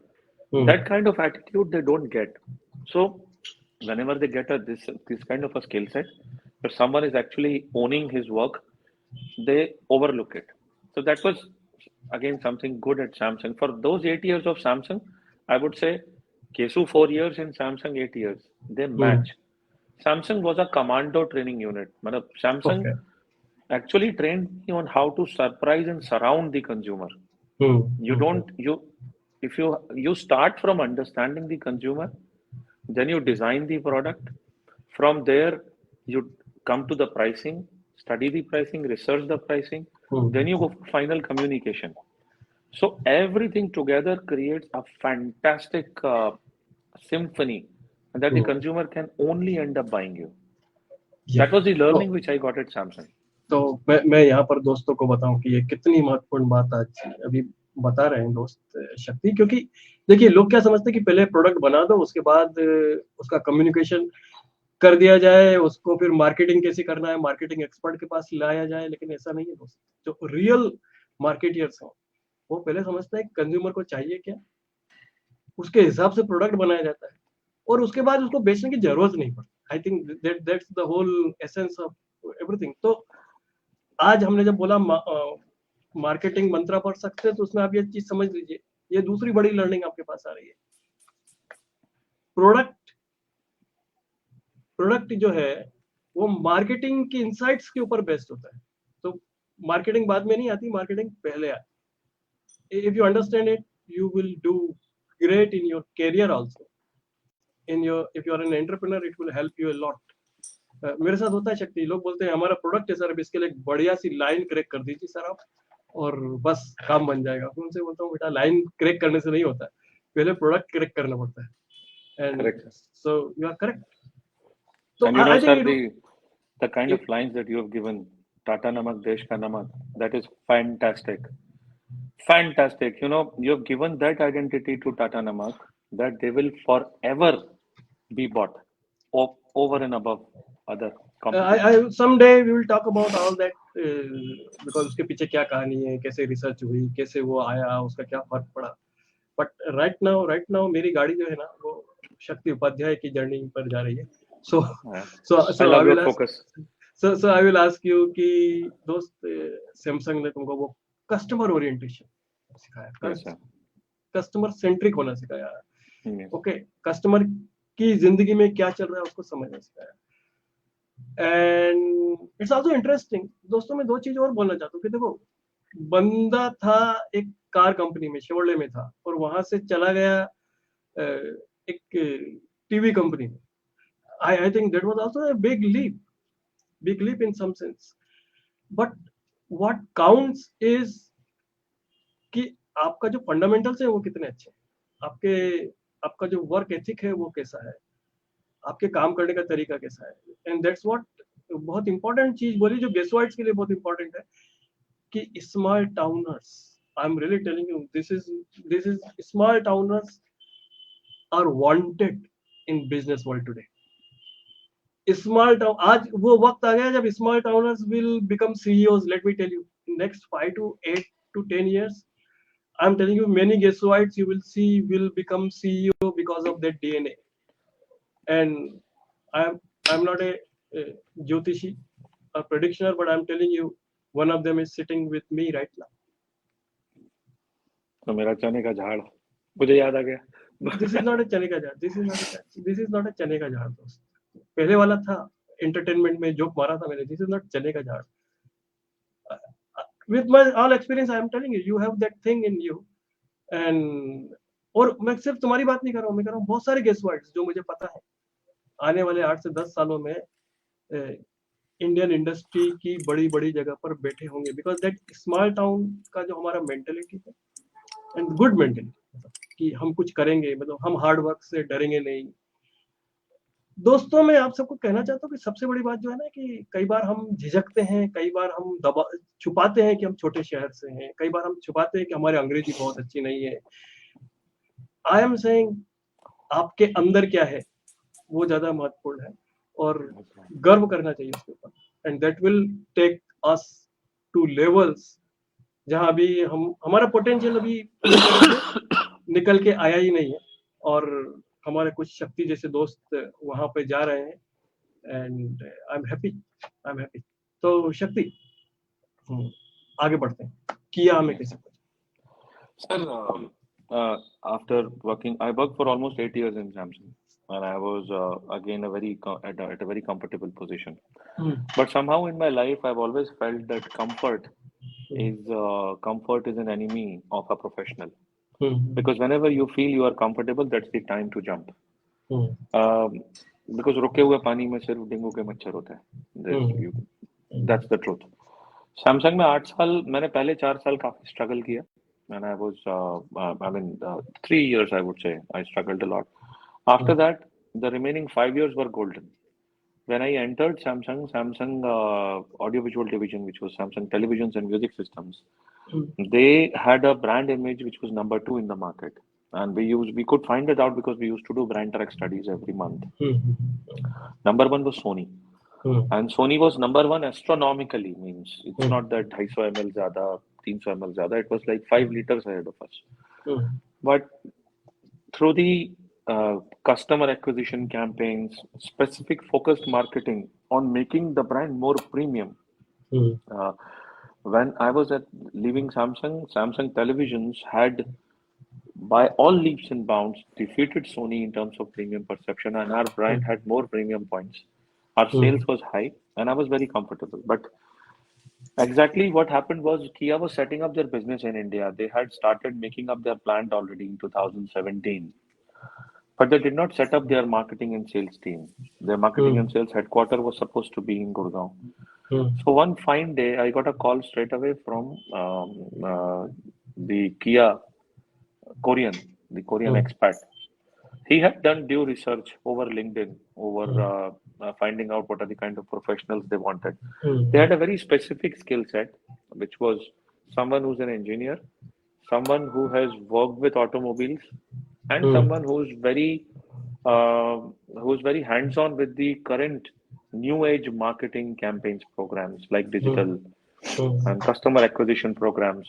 That kind of attitude they don't get. So whenever they get this kind of a skill set, if someone is actually owning his work, they overlook it. So that was again something good at Samsung. For those 8 years of Samsung, I would say Kesu 4 years in Samsung 8 years, they match. Samsung was a commando training unit. मतलब Samsung Okay. actually trained me on how to surprise and surround the consumer. You don't you if you start from understanding the consumer, then you design the product. From there, you come to the pricing, study the pricing, research the pricing, then you go for final communication. So everything together creates a fantastic symphony that the consumer can only end up buying you. Yeah. That was the learning which I got at Samsung. तो मैं यहाँ पर दोस्तों को बताऊं कि ये कितनी महत्वपूर्ण बात आज अभी बता रहे हैं दोस्त शक्ति, क्योंकि देखिए लोग क्या समझते हैं कि पहले प्रोडक्ट बना दो, उसके बाद उसका कम्युनिकेशन कर दिया जाए, उसको फिर मार्केटिंग कैसे करना है मार्केटिंग एक्सपर्ट के पास लाया जाए, लेकिन ऐसा नहीं है दोस्त. जो रियल मार्केटियर्स हैं वो पहले समझते हैं कंज्यूमर को चाहिए क्या, उसके हिसाब से प्रोडक्ट बनाया जाता है और उसके बाद उसको बेचने की जरूरत नहीं पड़ती. I think that's the whole essence of everything. तो आज हमने जब बोला मार्केटिंग मंत्रा पढ़ सकते हैं, तो उसमें आप ये चीज समझ लीजिए, ये दूसरी बड़ी लर्निंग आपके पास आ रही है. प्रोडक्ट जो है वो मार्केटिंग की इनसाइट्स के ऊपर बेस्ड होता है. तो मार्केटिंग बाद में नहीं आती, मार्केटिंग पहले आती. If you understand it, you will do great in your career also. If you are an entrepreneur, it will help you a lot. मेरे साथ होता है शक्ति, लोग बोलते हैं हमारा प्रोडक्ट है सर, अब इसके लिए एक बढ़िया सी लाइन क्रैक कर दीजिए सर आप, और बस काम बन जाएगा. उनसे बोलता हूँ बेटा लाइन क्रैक करने से नहीं होता है, पहले प्रोडक्ट क्रैक करना पड़ता है. And so you are correct. So and you know, I sir, think the kind of lines that you have given, Tata Namak Desh Ka Namak, that is fantastic. Fantastic. You have given that identity to Tata Namak that they will forever be bought over and above other companies. I someday we will talk about all that, because उसके पीछे क्या कहानी है, कैसे research हुई, कैसे वो आया, उसका क्या फर्क पड़ा. बट राइट नाउ मेरी गाड़ी जो है ना वो शक्ति उपाध्याय की जर्नी पर जा रही है. So I love your focus. So I will ask you कि दोस्त सैमसंग ने तुमको वो कस्टमर ओरिएंटेशन सिखाया, कस्टमर सेंट्रिक होना सिखाया, ओके, कस्टमर की जिंदगी में क्या चल रहा है उसको समझना सिखाया. And it's also interesting. दोस्तों मैं दो चीज और बोलना चाहता हूँ कि देखो, बंदा था एक कार कंपनी में, शेवरले में था, और वहां से चला गया एक टीवी कंपनी में. I think that was also a big leap in some sense. But what counts is कि आपका जो फंडामेंटल्स है वो कितने अच्छे हैं, आपका जो वर्क एथिक है वो कैसा है, आपके काम करने का तरीका कैसा है. एंड दैट्स व्हाट बहुत इंपॉर्टेंट चीज बोली जो गेसवाइट्स के लिए बहुत इंपॉर्टेंट है कि small towners, I am really telling you, this is small towners are wanted in business world today. Small town, आज वो वक्त आ गया जब small towners will become CEOs. Let me tell you, next 5 to 8 to 10 years, I'm telling you, many Gesuites you will see will become CEO because of their DNA. And I'm not a Jyotishi, a prediction, but I'm telling you, one of them is sitting with me right now. तो मेरा चने का झाड़ मुझे याद आ गया। This is not a चने का झाड़. This is not a चने का झाड़ दोस्त. पहले वाला था entertainment में जोक मारा था मैंने. This is not चने का झाड़. With my all experience, I am telling you, you have that thing in you. And और मैं सिर्फ तुम्हारी बात नहीं कर रहा हूँ, मैं कर रहा हूँ बहुत सारे गेस्ट वर्ड्स जो मुझे पता है आने वाले 8 से 10 सालों में इंडियन इंडस्ट्री की बड़ी बड़ी जगह पर बैठे होंगे, बिकॉज दैट स्मॉल टाउन का जो हमारा मेंटेलिटी है एंड गुड मेंटेलिटी कि हम कुछ करेंगे, मतलब हम हार्ड वर्क से डरेंगे नहीं। दोस्तों मैं आप सबको कहना चाहता हूँ कि सबसे बड़ी बात जो है ना कि कई बार हम झिझकते हैं, कई बार हम छुपाते हैं कि हम छोटे शहर से हैं, कई बार हम छुपाते हैं कि हमारी अंग्रेजी बहुत अच्छी नहीं है। आई एम सेइंग आपके अंदर क्या है वो ज्यादा महत्वपूर्ण है और गर्व करना चाहिए उसके ऊपर, and that will take us to levels जहां अभी हम हमारा पोटेंशियल अभी निकल के आया ही नहीं है और हमारे कुछ शक्ति जैसे दोस्त वहां पे जा रहे हैं एंड आई एम हैप्पी। तो शक्ति आगे बढ़ते हैं, किया में कैसे? Sir, after working, I worked for almost 8 years in Samsung, and I was again at a very comfortable position. But somehow in my life, I've always felt that comfort is an enemy of a professional. Because whenever you feel you are comfortable, that's the time to jump. Because रुके हुए पानी में सिर्फ dengue के मच्छर होते हैं. That's the truth. Samsung में 8 साल, मैंने पहले 4 साल काफी स्ट्रगल किया. And I was, 3 years, I would say, I struggled a lot. After that, the remaining 5 years were golden. When I entered Samsung audiovisual division, which was Samsung Televisions and Music Systems, they had a brand image which was number 2 in the market. And we could find it out because we used to do brand track studies every month. Number 1 was Sony. And Sony was number 1 astronomically, means it's not that 250 ml ज़्यादा, 300 ml ज़्यादा, it was like 5 liters ahead of us. But through the customer acquisition campaigns, specific focused marketing on making the brand more premium. When I was leaving Samsung Televisions had by all leaps and bounds defeated Sony in terms of premium perception, and our brand had more premium points. Our sales was high and I was very comfortable. But exactly what happened was Kia was setting up their business in India. They had started making up their plant already in 2017. But they did not set up their marketing and sales team. Their marketing and sales headquarters was supposed to be in Gurgaon. So one fine day, I got a call straight away from the Kia Korean expat. He had done due research over LinkedIn, over finding out what are the kind of professionals they wanted. They had a very specific skill set, which was someone who's an engineer, someone who has worked with automobiles, and someone who's very hands-on with the current new age marketing campaigns programs like digital and customer acquisition programs.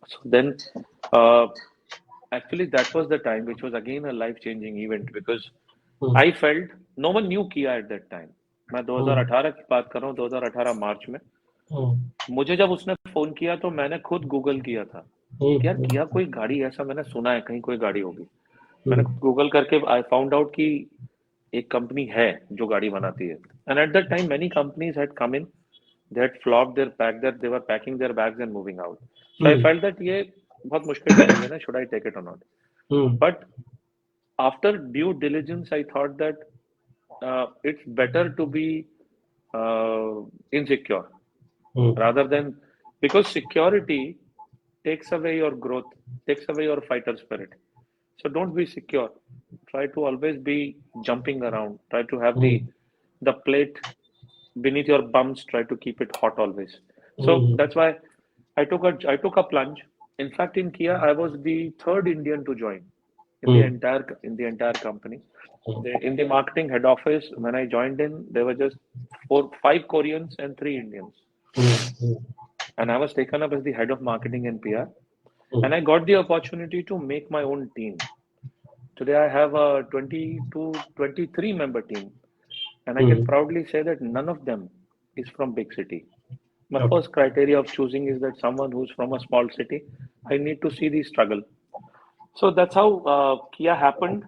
So then, actually, that was the time, which was again a life-changing event because I felt no one knew Kia at that time. मैं 2018 की बात कर रहा हूँ, 2018 मार्च में मुझे जब उसने फोन किया तो मैंने खुद गूगल किया था कि यार किया कोई गाड़ी, ऐसा मैंने सुना है कहीं कोई गाड़ी होगी. मैंने गूगल करके आई फाउंड आउट कि एक कंपनी है जो गाड़ी बनाती है. And at that time many companies had come in, they had flopped their pack, that they were packing their bags and moving out. So I felt that ये बहुत मुश्किल चैलेंज है ना, शुड आई टेक इट और not. But after due diligence I thought that it's better to be insecure rather than, because security takes away your growth, takes away your fighter spirit. So don't be secure. Try to always be jumping around. Try to have the plate beneath your bums. Try to keep it hot always. So that's why I took a plunge. In fact, in Kia, I was the 3rd Indian to join in the entire company. In the marketing head office, when I joined in, there were just 5 Koreans and 3 Indians. And I was taken up as the head of marketing and PR. And I got the opportunity to make my own team. Today I have a 23 member team. And I can proudly say that none of them is from big city. My Okay. first criteria of choosing is that someone who's from a small city, I need to see the struggle. So that's how Kia happened.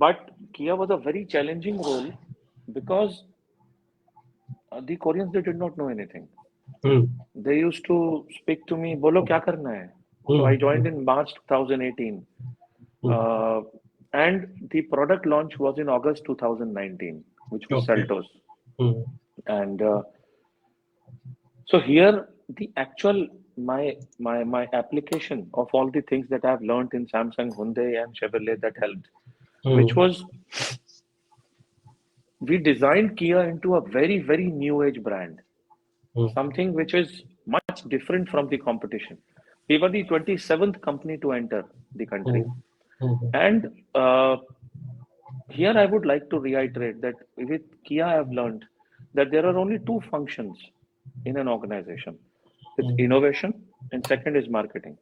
But Kia was a very challenging role because the Koreans, they did not know anything. Hmm. They used to speak to me, "Bolo kya karna hai?" So I Hmm. joined in March 2018. Hmm. Uh, and the product launch was in August 2019, which was Okay. Seltos. Hmm. And so here, the actual my application of all the things that I've learned in Samsung, Hyundai, and Chevrolet that helped, which Hmm. was we designed Kia into a very, very new age brand, Hmm. something which is much different from the competition. We were the 27th company to enter the country. Hmm. Hmm. And here I would like to reiterate that with Kia, I have learned that there are only two functions in an organization. It's Hmm. innovation and second is marketing.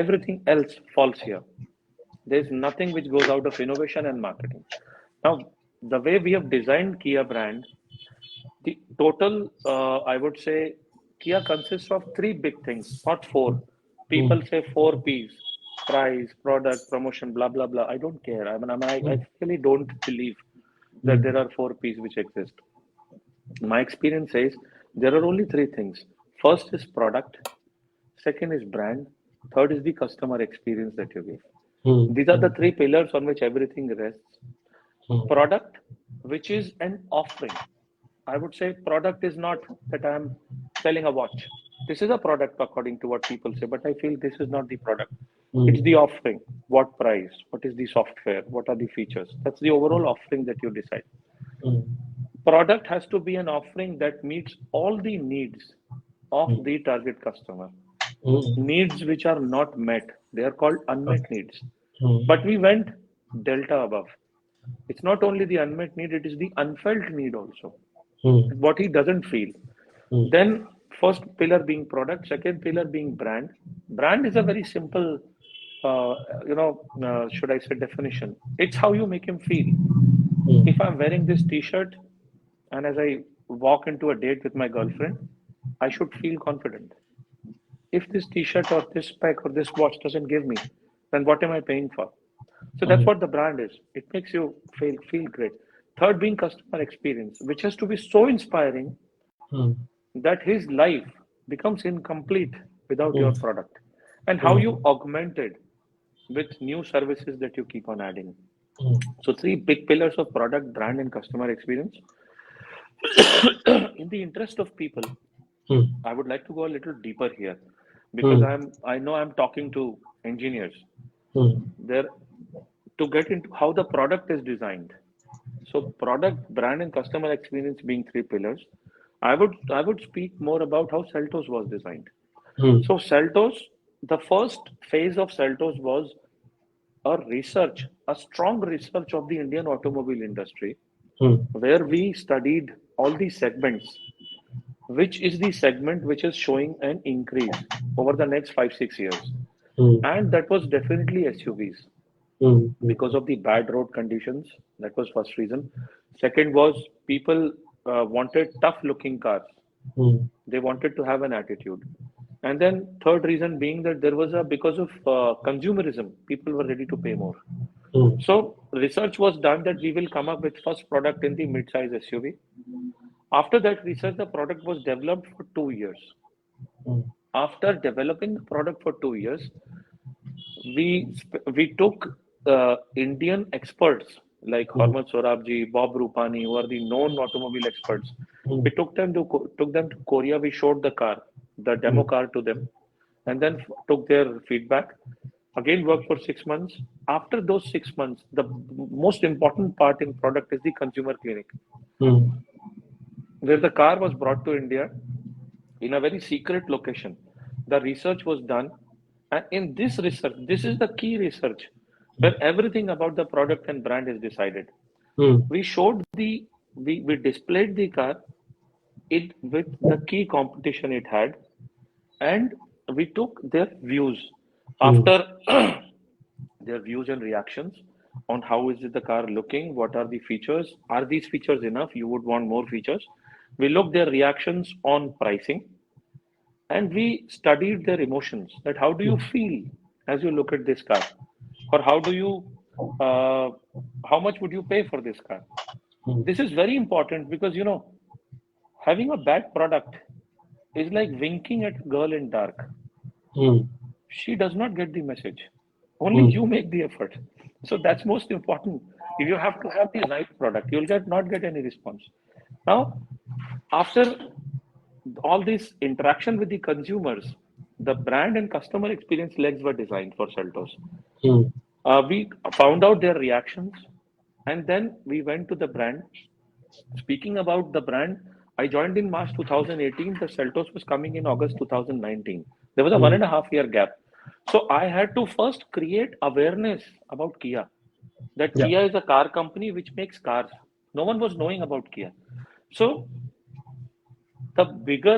Everything else falls here. There's nothing which goes out of innovation and marketing. Now, the way we have designed Kia brand, the total, I would say, Kia consists of three big things, not four. Hmm. People say four P's: price, product, promotion, blah blah blah. I don't care. I really don't believe that there are four P's which exist. My experience says there are only three things. First is product, second is brand, third is the customer experience that you give. Hmm. These are the three pillars on which everything rests. Hmm. Product, which is an offering. I would say product is not that I'm selling a watch. This is a product according to what people say, but I feel this is not the product. It's the Hmm. offering. What price? What is the software? What are the features? That's the overall offering that you decide. Hmm. Product has to be an offering that meets all the needs of Hmm. the target customer. Hmm. Needs which are not met, they are called unmet Okay. needs. Hmm. But we went delta above. It's not only the unmet need, it is the unfelt need also. Hmm. What he doesn't feel. Hmm. Then, first pillar being product, second pillar being brand. Brand is a very simple, should I say definition? It's how you make him feel. Hmm. If I'm wearing this t-shirt and as I walk into a date with my girlfriend, I should feel confident. If this t-shirt or this spec or this watch doesn't give me, then what am I paying for? So that's Hmm. what the brand is. It makes you feel great. Third being customer experience, which has to be so inspiring Hmm. that his life becomes incomplete without Hmm. your product. And how Hmm. you augment it with new services that you keep on adding. Hmm. So three big pillars of product, brand, and customer experience. In the interest of people, Hmm. I would like to go a little deeper here because Hmm. I know I'm talking to engineers Hmm. there to get into how the product is designed. So product, brand, and customer experience being three pillars. I would speak more about how Seltos was designed. Hmm. So Seltos, the first phase of Seltos was a strong research of the Indian automobile industry, Hmm. where we studied all the segments, which is the segment which is showing an increase over the next 5 6 years. Hmm. And that was definitely SUVs Hmm. because of the bad road conditions. That was first reason. Second was people wanted tough looking cars. Hmm. They wanted to have an attitude. And then third reason being that there was a because of consumerism, people were ready to pay more. Hmm. So research was done that we will come up with first product in the mid-size SUV. After that research, the product was developed for 2 years. Hmm. After developing the product for 2 years, we took Indian experts like Hmm. Hormuz Sorabji, Bob Rupani, who are the known automobile experts. Hmm. We took them to Korea. We showed the car, the demo Hmm. car to them, and then took their feedback. Again, worked for 6 months. After those 6 months, the most important part in product is the consumer clinic, Hmm. where the car was brought to India in a very secret location. The research was done, and in this research, this is the key research where everything about the product and brand is decided. Hmm. We showed we displayed the car it with the key competition it had, and we took their views Hmm. after their views and reactions on how is it the car looking, what are the features, are these features enough, you would want more features. We looked their reactions on pricing, and we studied their emotions. That how do you feel as you look at this car, or uh, how much would you pay for this car? Hmm. This is very important because having a bad product is like winking at a girl in dark. Hmm. She does not get the message. Only Hmm. you make the effort. So that's most important. If you have to have the right product, you'll not get any response. Now, after all this interaction with the consumers, the brand and customer experience legs were designed for Seltos. Hmm. We found out their reactions, and then we went to the brand. Speaking about the brand, I joined in March 2018. The Seltos was coming in August 2019. There was a Hmm. 1.5 year gap. So I had to first create awareness about Kia. That Yeah. Kia is a car company which makes cars. No one was knowing about Kia. So the bigger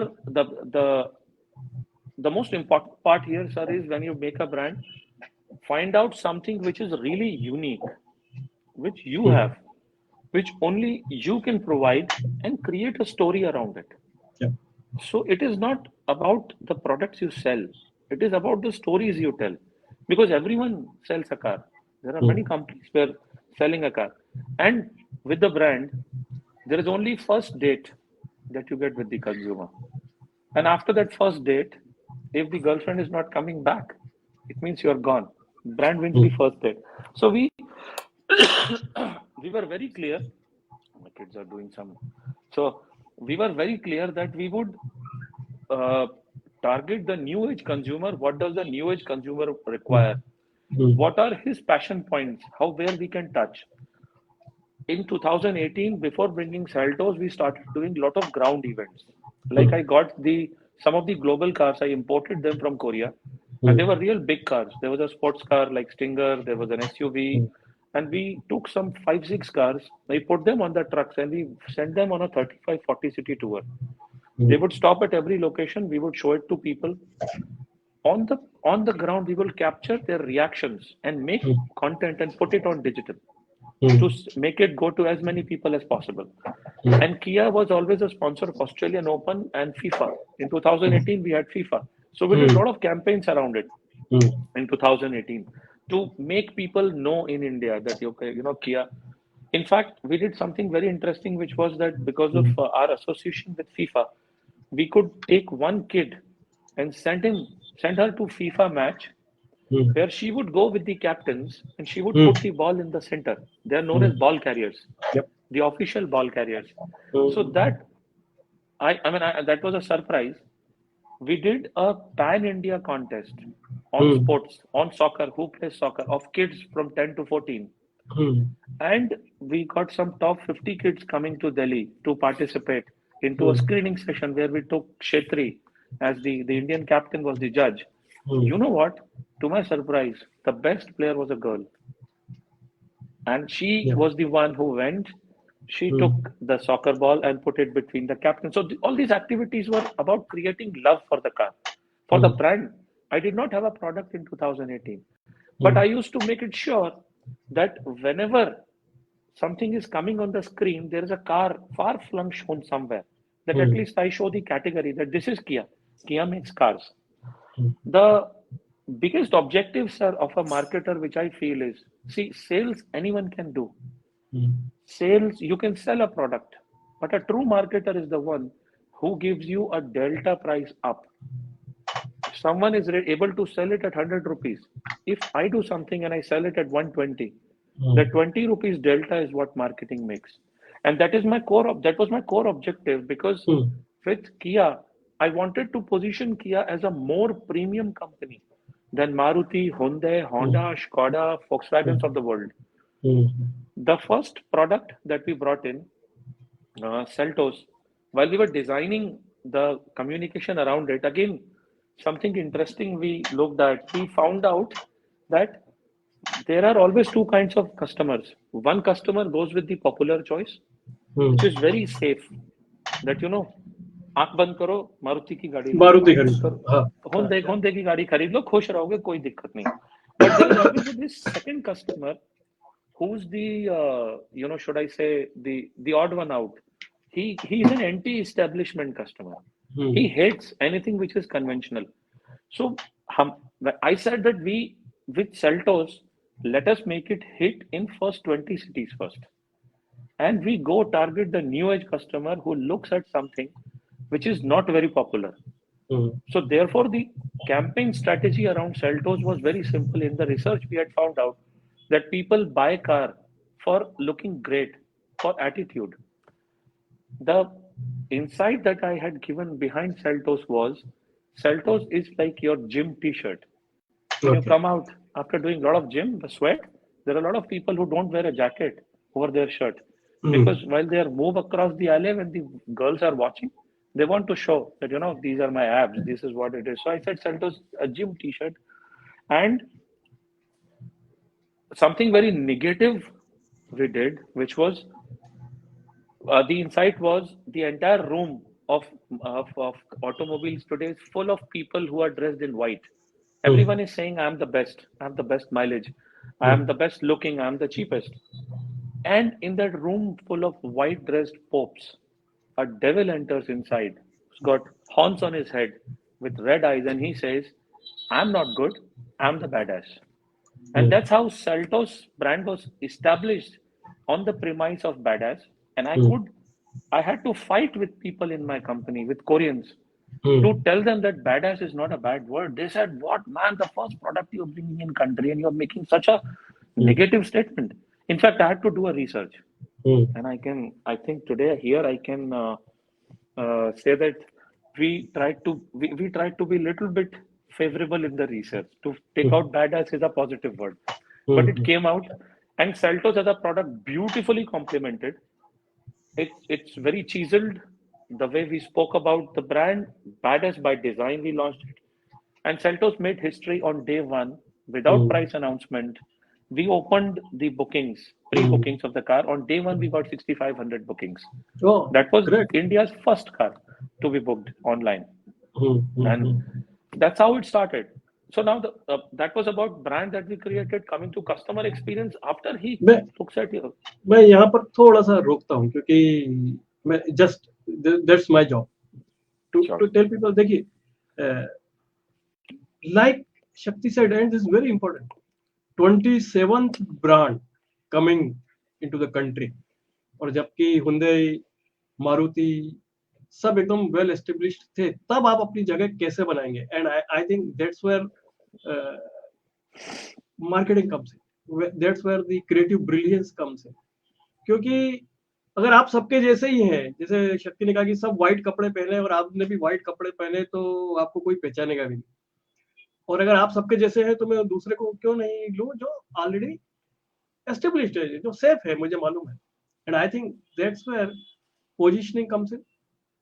the most important part here, sir, is when you make a brand, find out something which is really unique, which you Hmm. have, which only you can provide, and create a story around it. Yeah. So it is not about the products you sell. It is about the stories you tell. Because everyone sells a car. There are Hmm. many companies who are selling a car. And with the brand, there is only first date that you get with the consumer. And after that first date, if the girlfriend is not coming back, it means you're gone. Brand wins Hmm. the first date. So we were very clear. My kids are doing some. So we were very clear that we would uh, target the new age consumer. What does the new age consumer Hmm. require? Hmm. What are his passion points? How where we can touch? In 2018, before bringing Saltos, we started doing a lot of ground events. Like Hmm. I got some of the global cars, I imported them from Korea, and Hmm. they were real big cars. There was a sports car like Stinger, there was an SUV, Hmm. and we took some 5, 6 cars. We put them on the trucks and we sent them on a 35, 40 city tour. Hmm. They would stop at every location. We would show it to people on the ground. We will capture their reactions and make Hmm. content and put it on digital to Hmm. make it go to as many people as possible. Hmm. And Kia was always a sponsor of Australian Open and FIFA. In Hmm. 2018, we had FIFA. So we did a Hmm. lot of campaigns around it Hmm. in 2018 to make people know in India that, okay, Kia. In fact, we did something very interesting, which was that because of Hmm. our association with FIFA, we could take one kid and send her to FIFA match Hmm. where she would go with the captains and she would Hmm. put the ball in the center. They are known Hmm. as ball carriers, Yep. the official ball carriers. So Hmm. that that was a surprise. We did a pan India contest on Hmm. sports, on soccer, who plays soccer, of kids from 10 to 14. Hmm. And we got some top 50 kids coming to Delhi to participate into a Hmm. screening session where we took Shetri as the Indian captain was the judge. Hmm. You know what? To my surprise, the best player was a girl. And she Yeah. was the one who went. She Hmm. took the soccer ball and put it between the captains. So all these activities were about creating love for the car, for the Hmm. brand. I did not have a product in 2018, but Hmm. I used to make it sure that whenever something is coming on the screen, there is a car far flung shown somewhere. That at Hmm. least I show the category that this is Kia. Kia makes cars. Hmm. The biggest objective, sir, of a marketer, which I feel is, see, sales anyone can do. Hmm. Sales, you can sell a product, but a true marketer is the one who gives you a delta price up. If someone is able to sell it at 100 rupees, if I do something and I sell it at 120, the Hmm. 20 rupees delta is what marketing makes. And that was my core objective because Hmm. with Kia, I wanted to position Kia as a more premium company than Maruti, Hyundai, Hmm. Honda, Skoda, Hmm. Volkswagens of the world. Hmm. The first product that we brought in, Seltos, while we were designing the communication around it, again, something interesting we looked at, we found out that there are always two kinds of customers. One customer goes with the popular choice, Hmm. which is very safe. That आंख बंद करो मारुति की गाड़ी लो मारुति आंख बंद खरीद लो करो हाँ होंडे होंडे की गाड़ी खरीद लो खुश रहोगे कोई दिक्कत नहीं but there is always this second customer who's the should I say the odd one out. He's an anti-establishment customer. He hates anything which is conventional. So I said that we with Seltos, let us make it hit in first 20 cities first, and we go target the new age customer who looks at something which is not very popular. So therefore, the campaign strategy around Seltos was very simple. In the research, we had found out that people buy car for looking great, for attitude. The insight that I had given behind Seltos was Seltos is like your gym t-shirt. When you come out after doing a lot of gym, the sweat, there are a lot of people who don't wear a jacket over their shirt because while they are move across the alley, when the girls are watching, they want to show that, these are my abs, this is what it is. So I said Seltos, a gym t-shirt, and something very negative we did, which was the insight was the entire room of automobiles today is full of people who are dressed in white. Everyone is saying, I'm the best, I have the best mileage, I am the best looking, I'm the cheapest. And in that room full of white dressed popes, a devil enters inside. He's got horns on his head with red eyes, and he says, I'm not good, I'm the badass. And that's how Seltos brand was established on the premise of badass. And I had to fight with people in my company, with Koreans, to tell them that badass is not a bad word. They said, what man, the first product you're bringing in country and you're making such a negative statement. In fact, I had to do a research. And I think today here I can say that we tried to be a little bit favorable in the research to take out badass is a positive word, but it came out, and Seltos as a product beautifully complemented. It's very chiseled. The way we spoke about the brand, badass by design, we launched it, and Seltos made history on day one without price announcement. We opened the pre-bookings of the car. On day one, we got 6,500 bookings. Oh, that was great. India's first car to be booked online. And that's how it started. So now that was about brand that we created. Coming to customer experience, after he looks at you. मैं यहाँ पर थोड़ा सा रोकता हूँ क्योंकि मैं just that's my job to tell people. देखिए, like Shakti said, and this is very important, 27th brand coming into the country, और जबकि Hyundai, Maruti सब एकदम वेल एस्टेब्लिश्ड थे, तब आप अपनी जगह कैसे बनाएंगे? And I think that's where marketing comes in, that's where the creative brilliance comes in. क्योंकि अगर आप सबके जैसे ही हैं, जैसे शक्ति ने कहा कि सब व्हाइट कपड़े पहने और आपने भी व्हाइट कपड़े पहने, तो आपको कोई पहचानेगा भी नहीं। और अगर आप सबके जैसे हैं तो मैं दूसरे को क्यों नहीं लूं जो ऑलरेडी एस्टेब्लिश्ड है, जो सेफ है, मुझे मालूम है। And I think that's where positioning comes in.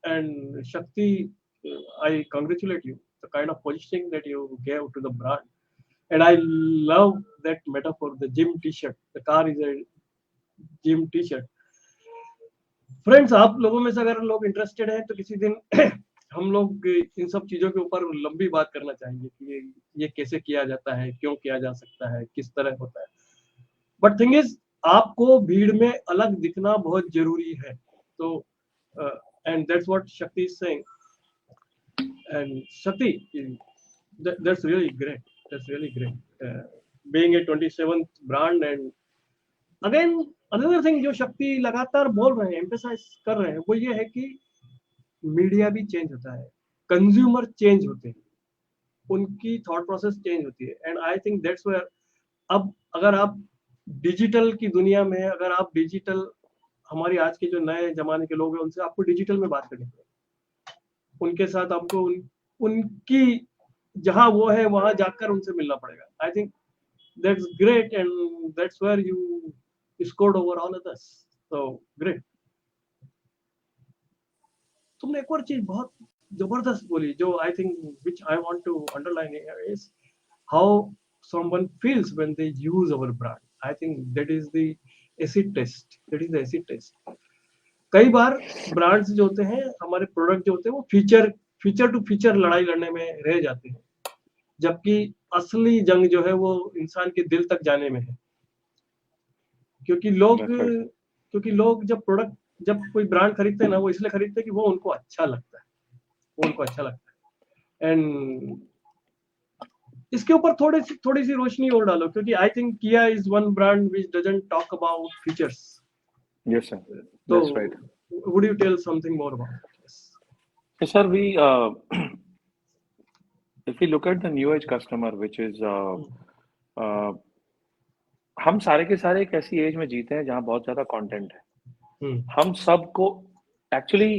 And Shakti, I congratulate you, the kind of positioning that you gave to the brand. And I love that metaphor, the gym t-shirt. The car is a gym t-shirt. Friends, आप लोगों में से अगर लोग interested हैं तो किसी दिन हम लोग इन सब चीजों के ऊपर लंबी बात करना चाहेंगे कि ये कैसे किया जाता है, क्यों किया जा सकता है, किस तरह होता है। बट थिंग इज, आपको भीड़ में अलग दिखना बहुत जरूरी है। तो and that's what Shakti is saying. And Shakti, that's really great. That's really great. Being a 27th brand, and again another thing जो शक्ति लगातार बोल रहे हैं, एम्फेसाइज कर रहे हैं, वो ये है कि मीडिया भी चेंज होता है, कंज्यूमर चेंज होते हैं, उनकी थॉट प्रोसेस चेंज होती है। And I think that's where, अब अगर आप डिजिटल की दुनिया में, अगर आप डिजिटल, हमारी आज के जो नए जमाने के लोग हैं, उनसे आपको डिजिटल में बात करनी पड़ेगी, उनके साथ आपको उनकी जहां वो है वहां जाकर उनसे मिलना पड़ेगा। I think that's great, and that's where you scored over all others. So great. तुमने एक और चीज बहुत जबरदस्त बोली, जो I think which I want to underline is how someone feels when they use our brand. I think that is the acid test, that is the acid test. कई बार ब्रांड्स जो होते हैं, हमारे प्रोडक्ट जो होते हैं, वो फीचर टू फीचर लड़ाई लड़ने में रह जाते हैं, जबकि असली जंग जो है वो इंसान के दिल तक जाने में है। क्योंकि लोग जब प्रोडक्ट जब कोई ब्रांड खरीदते हैं ना, वो इसलिए खरीदते हैं कि वो उनको अच्छा लगता है, वो उनको अच्छा लगता है। एंड इसके ऊपर थोड़ी सी रोशनी और डालो, क्योंकि आई थिंक किया is one brand which doesn't talk about features. Yes, sir. तो That's right. would you tell something more about this? So, sir, if we look at the new age customer, which is uh, हम सारे के सारे एक ऐसी as में जीते हैं जहाँ बहुत ज्यादा कंटेंट है। हम सबको actually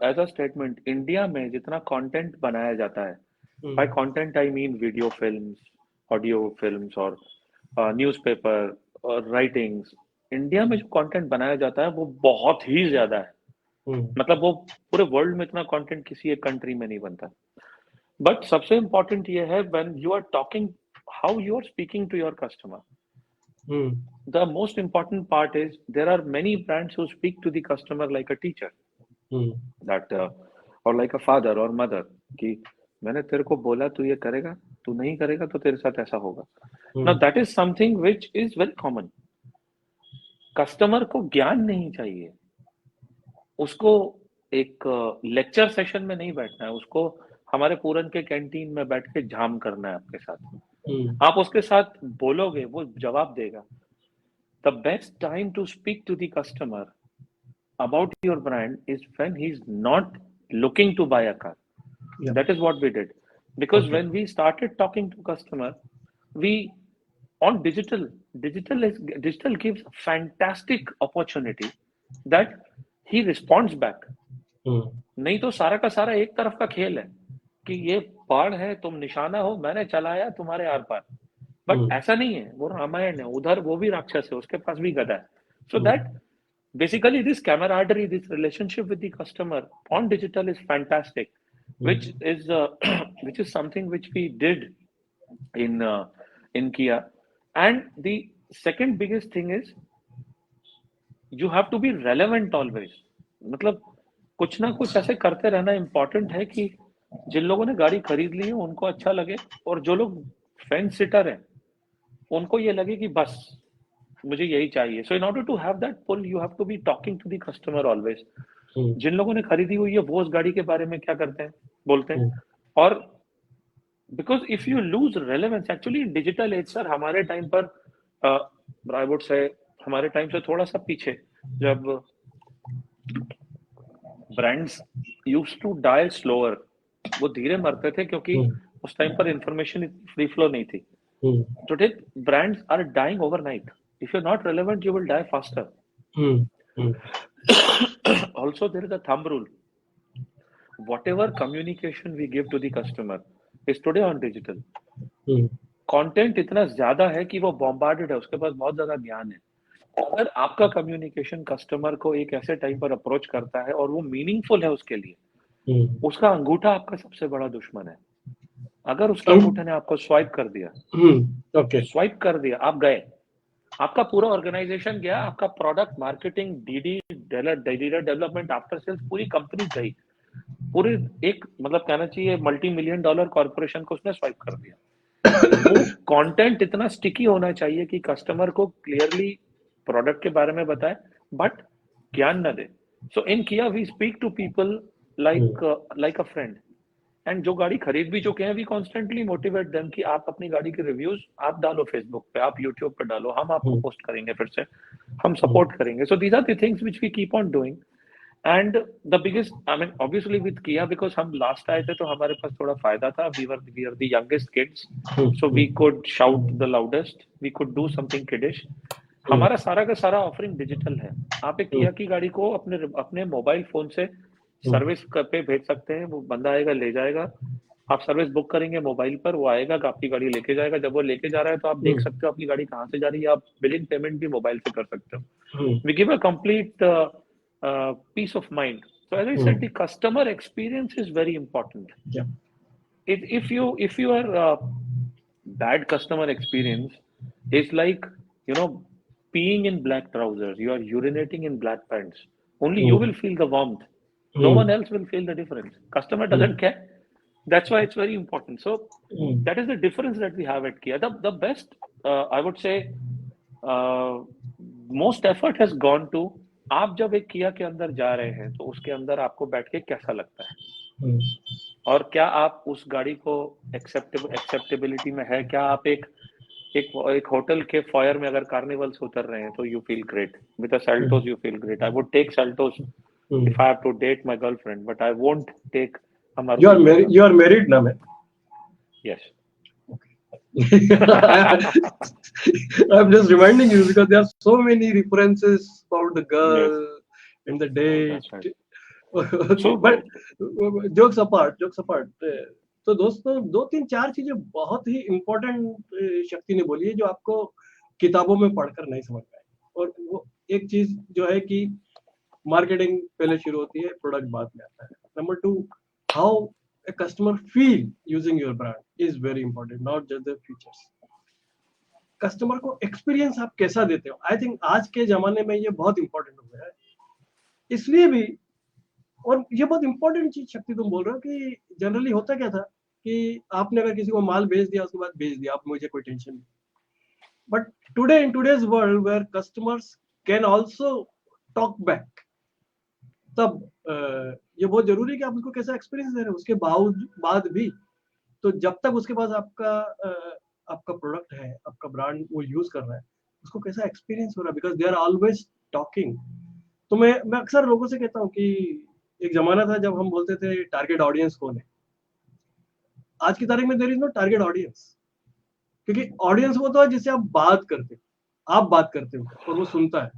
as a statement, India में जितना कंटेंट बनाया जाता है, by content I mean video films, audio films और न्यूज़पेपर और राइटिंग्स, इंडिया में जो कंटेंट बनाया जाता है वो बहुत ही ज्यादा है। मतलब वो पूरे वर्ल्ड में इतना कंटेंट किसी एक कंट्री में नहीं बनता। बट सबसे इम्पोर्टेंट ये है when you are talking, how you are speaking to your customer. The most important part is there are many brands who speak to the customer like a teacher, that or like a father or mother, कि मैंने तेरे को बोला तू ये करेगा, तू नहीं करेगा तो तेरे साथ ऐसा होगा। Now that is something which is very common. Customer को ज्ञान नहीं चाहिए, उसको एक लेक्चर सेशन में नहीं बैठना है, उसको हमारे पूरन के कैंटीन में बैठ के झाम करना है आपके साथ। आप उसके साथ बोलोगे, वो जवाब देगा। The best time to speak to the customer about your brand is when he's not looking to buy a car. Yeah. That is what we did. Because when we started talking to customer, we on digital gives a fantastic opportunity that he responds back. नहीं तो सारा का सारा एक तरफ का खेल है कि ये पहाड़ है, तुम निशाना हो, मैंने चलाया तुम्हारे आर पार। बट ऐसा नहीं है, वो रामायण है, उधर वो भी राक्षस है, उसके पास भी गदा है। So that basically this camaraderie, this relationship with the customer on digital is fantastic, which is something which we did in Kia. And the second biggest thing is you have to be relevant always. मतलब कुछ ना कुछ ऐसे करते रहना important है कि जिन लोगों ने गाड़ी खरीद ली है उनको अच्छा लगे, और जो लोग फेंस सिटर हैं उनको ये लगे कि बस मुझे यही चाहिए। So in order to have that pull, you have to be talking to the customer always. जिन लोगों ने खरीदी हुई है वो उस गाड़ी के बारे में क्या करते हैं, बोलते हैं। और because if you lose relevance, actually digital age sir हमारे टाइम पर, आई वुड से हमारे टाइम से थोड़ा सा पीछे, जब brands used to die slower, वो धीरे मरते थे क्योंकि उस टाइम पर इंफॉर्मेशन फ्री फ्लो नहीं थी। Today, brands are dying overnight. If you're not relevant, you will die faster. Also, there is a thumb rule. Whatever communication we give to the customer is today on digital. Content इतना ज्यादा है कि वो bombarded है, उसके पास बहुत ज्यादा ज्ञान है। अगर आपका communication customer को एक ऐसे टाइम पर अप्रोच करता है और वो मीनिंगफुल है उसके लिए, उसका अंगूठा आपका सबसे बड़ा दुश्मन है। अगर उसके अंगूठे ने आपको स्वाइप कर दिया, स्वाइप कर दिया, आप गए, आपका पूरा ऑर्गेनाइजेशन गया, आपका product marketing, DD development, after sales, पूरी कंपनी गई, पूरे एक मतलब कहना चाहिए $multi-million कॉर्पोरेशन को उसने स्वाइप कर दिया। वो कंटेंट इतना स्टिकी होना चाहिए कि कस्टमर को क्लियरली प्रोडक्ट के बारे में बताए बट ज्ञान न दे। So in Kia we speak to people like a friend. And जो गाड़ी खरीद भी चुके हैं, वी कॉन्स्टेंटली मोटिवेट देम कि आप अपनी गाड़ी के रिव्यूज आप डालो फेसबुक पे, आप यूट्यूब पे डालो, हम आपको पोस्ट करेंगे, फिर से हम सपोर्ट करेंगे। So these are the things which we keep on doing. And the biggest, I mean obviously with Kia, because हम लास्ट आए थे तो हमारे पास थोड़ा फायदा था, we are the youngest kids, so we could shout the loudest, we could do something kiddish. हमारा सारा का सारा ऑफरिंग डिजिटल है। आप एक किया की गाड़ी को अपने मोबाइल फोन से सर्विस पे भेज सकते हैं, वो बंदा आएगा ले जाएगा, आप सर्विस बुक करेंगे मोबाइल पर, वो आएगा आपकी गाड़ी लेके जाएगा। जब वो लेके जा रहा है तो आप देख सकते हो आपकी गाड़ी कहाँ से जा रही है, आप बिलिंग पेमेंट भी मोबाइल से कर सकते हो। We give a complete peace of mind. So as I said, the customer experience is very important. If you are bad customer experience is like, you know, peeing in black trousers, you are urinating in black pants, only you will feel the warmth, no one else will feel the difference. Customer doesn't care. That's why it's very important. So that is the difference that we have at Kia. The best, I would say, most effort has gone to आप जब एक किया के अंदर जा रहे हैं तो उसके अंदर आपको बैठ के कैसा लगता है, हम्म, और क्या आप उस गाड़ी को एक्सेप्टेबिलिटी में है, क्या आप एक होटल के फॉयर में अगर कार्निवल से उतर रहे हैं तो you feel great, with Seltos you feel great. I would take Seltos hmm. if I have to date my girlfriend, but I won't take a You Maruti are married. Breeza. You are married now, man. Yes. I'm just reminding you because there are so many references about the girl and the date. That's right. Okay, but jokes apart, तो दोस्तों 2 3 4 चीजें बहुत ही important शक्ति ने बोली है जो आपको किताबों में पढ़कर नहीं समझ में आए। और वो एक चीज जो है कि मार्केटिंग पहले शुरू होती है, प्रोडक्ट बाद में आता है। Number 2, how a customer feel using your brand is very important, not just the features. Customer को एक्सपीरियंस आप कैसा देते हो, आई थिंक आज के जमाने में ये बहुत इंपॉर्टेंट हो गया है। इसलिए भी, और ये बहुत इंपॉर्टेंट चीज शक्ति तुम बोल रहे हो कि जनरली होता क्या था कि आपने अगर किसी को माल भेज दिया उसके बाद भेज दिया, आप मुझे कोई टेंशन नहीं। But today in today's world where customers can also talk back, तब ये बहुत जरूरी है कि आप उसको कैसा एक्सपीरियंस दे रहे हो। उसके बाद भी तो जब तक उसके पास आपका प्रोडक्ट है, आपका ब्रांड वो यूज कर रहा है, उसको कैसा एक्सपीरियंस हो रहा है, because they are always talking. तो मैं अक्सर लोगों से कहता हूँ कि एक जमाना था जब हम बोलते थे टारगेट ऑडियंस कौन है। आज की तारीख में there is no target audience, क्योंकि ऑडियंस वो तो है जिससे आप बात करते हो और वो सुनता है।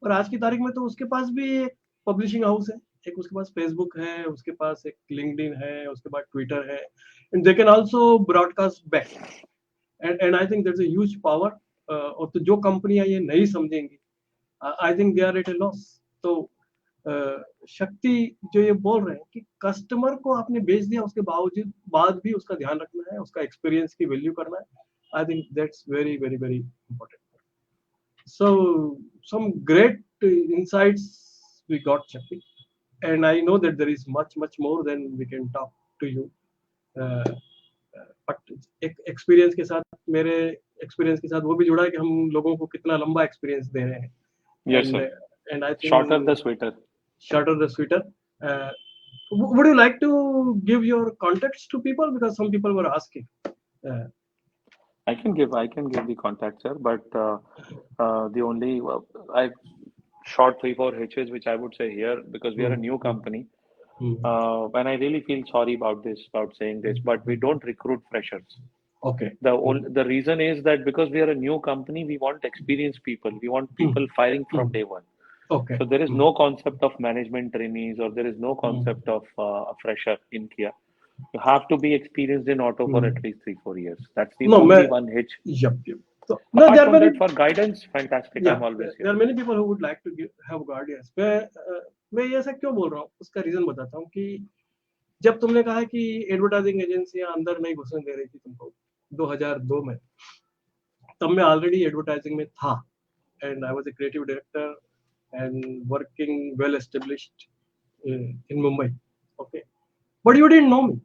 और आज की तारीख में तो उसके पास भी एक पब्लिशिंग हाउस है, एक उसके पास फेसबुक है, उसके पास एक लिंक्डइन है, उसके पास ट्विटर है, and they can also broadcast back, and I think that's a huge power. और तो जो कंपनियां ये नहीं समझेंगी, I think they are at a loss. तो शक्ति जो ये बोल रहे हैं कि कस्टमर को आपने बेच दिया, उसके बाद भी उसका ध्यान रखना है, उसका एक्सपीरियंस की वैल्यू करना है, I think that's very very very important. So some great insights we got, Shakti, and I know that there is much more than we can talk to you. But एक experience के साथ, मेरे experience के साथ वो भी जुड़ा है कि हम लोगों को कितना लंबा एक्सपीरियंस दे रहे हैं। Yes, sir. And I think Shorter the sweeter. Shorter the sweeter. Would you like to give your contacts to people, because some people were asking? I can give the contact, sir, but the only I short 3-4 hitches which I would say here, because we are a new company, and I really feel sorry about saying this, but we don't recruit freshers. Okay. The reason is that because we are a new company, we want experienced people. We want people firing from day one. Okay. So there is no concept of management trainees, or there is no concept of a fresher in Kia. You have to be experienced in auto for at least 3-4 years. That's the only one hitch. Yep. So, apart from that, for guidance, fantastic. I'm always here. There are many people who would like to have guidance. मैं ये ऐसा क्यों बोल रहा हूँ, उसका reason बताता हूँ कि जब तुमने कहा कि एडवर्टाइजिंग एजेंसियां अंदर नहीं घुसने दे रही थी तुमको 2002 में, तब मैं ऑलरेडी एडवर्टाइजिंग में था, and I was a creative director and working well established in Mumbai. Okay, but you didn't know me.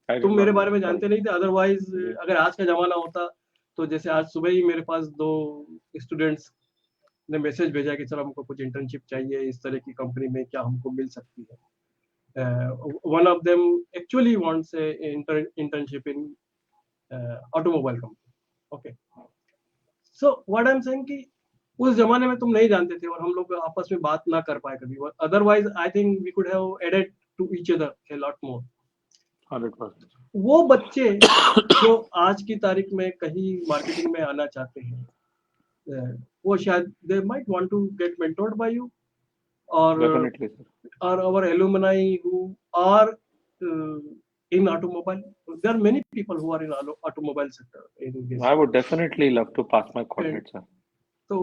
तुम मेरे बारे में जानते नहीं थे। अदरवाइज अगर आज का जमाना होता तो जैसे आज सुबह ही मेरे पास 2 स्टूडेंट्स ने मैसेज भेजा कि सर हमको कुछ इंटर्नशिप चाहिए, इस तरह की कंपनी में क्या हमको मिल सकती है। One of them actually wants internship in automobile company. Okay, so what I am saying कि उस जमाने में तुम नहीं जानते थे और हम लोग आपस में बात ना कर पाए कभी। Otherwise I think we could have added to each other a lot more. 100%। वो बच्चे जो आज की तारीख में कहीं मार्केटिंग में आना चाहते हैं, वो शायद they might want to get mentored by you, और our alumni who are in automobile. There are many people who are in automobile sector. I would definitely love to pass my contacts, sir. So,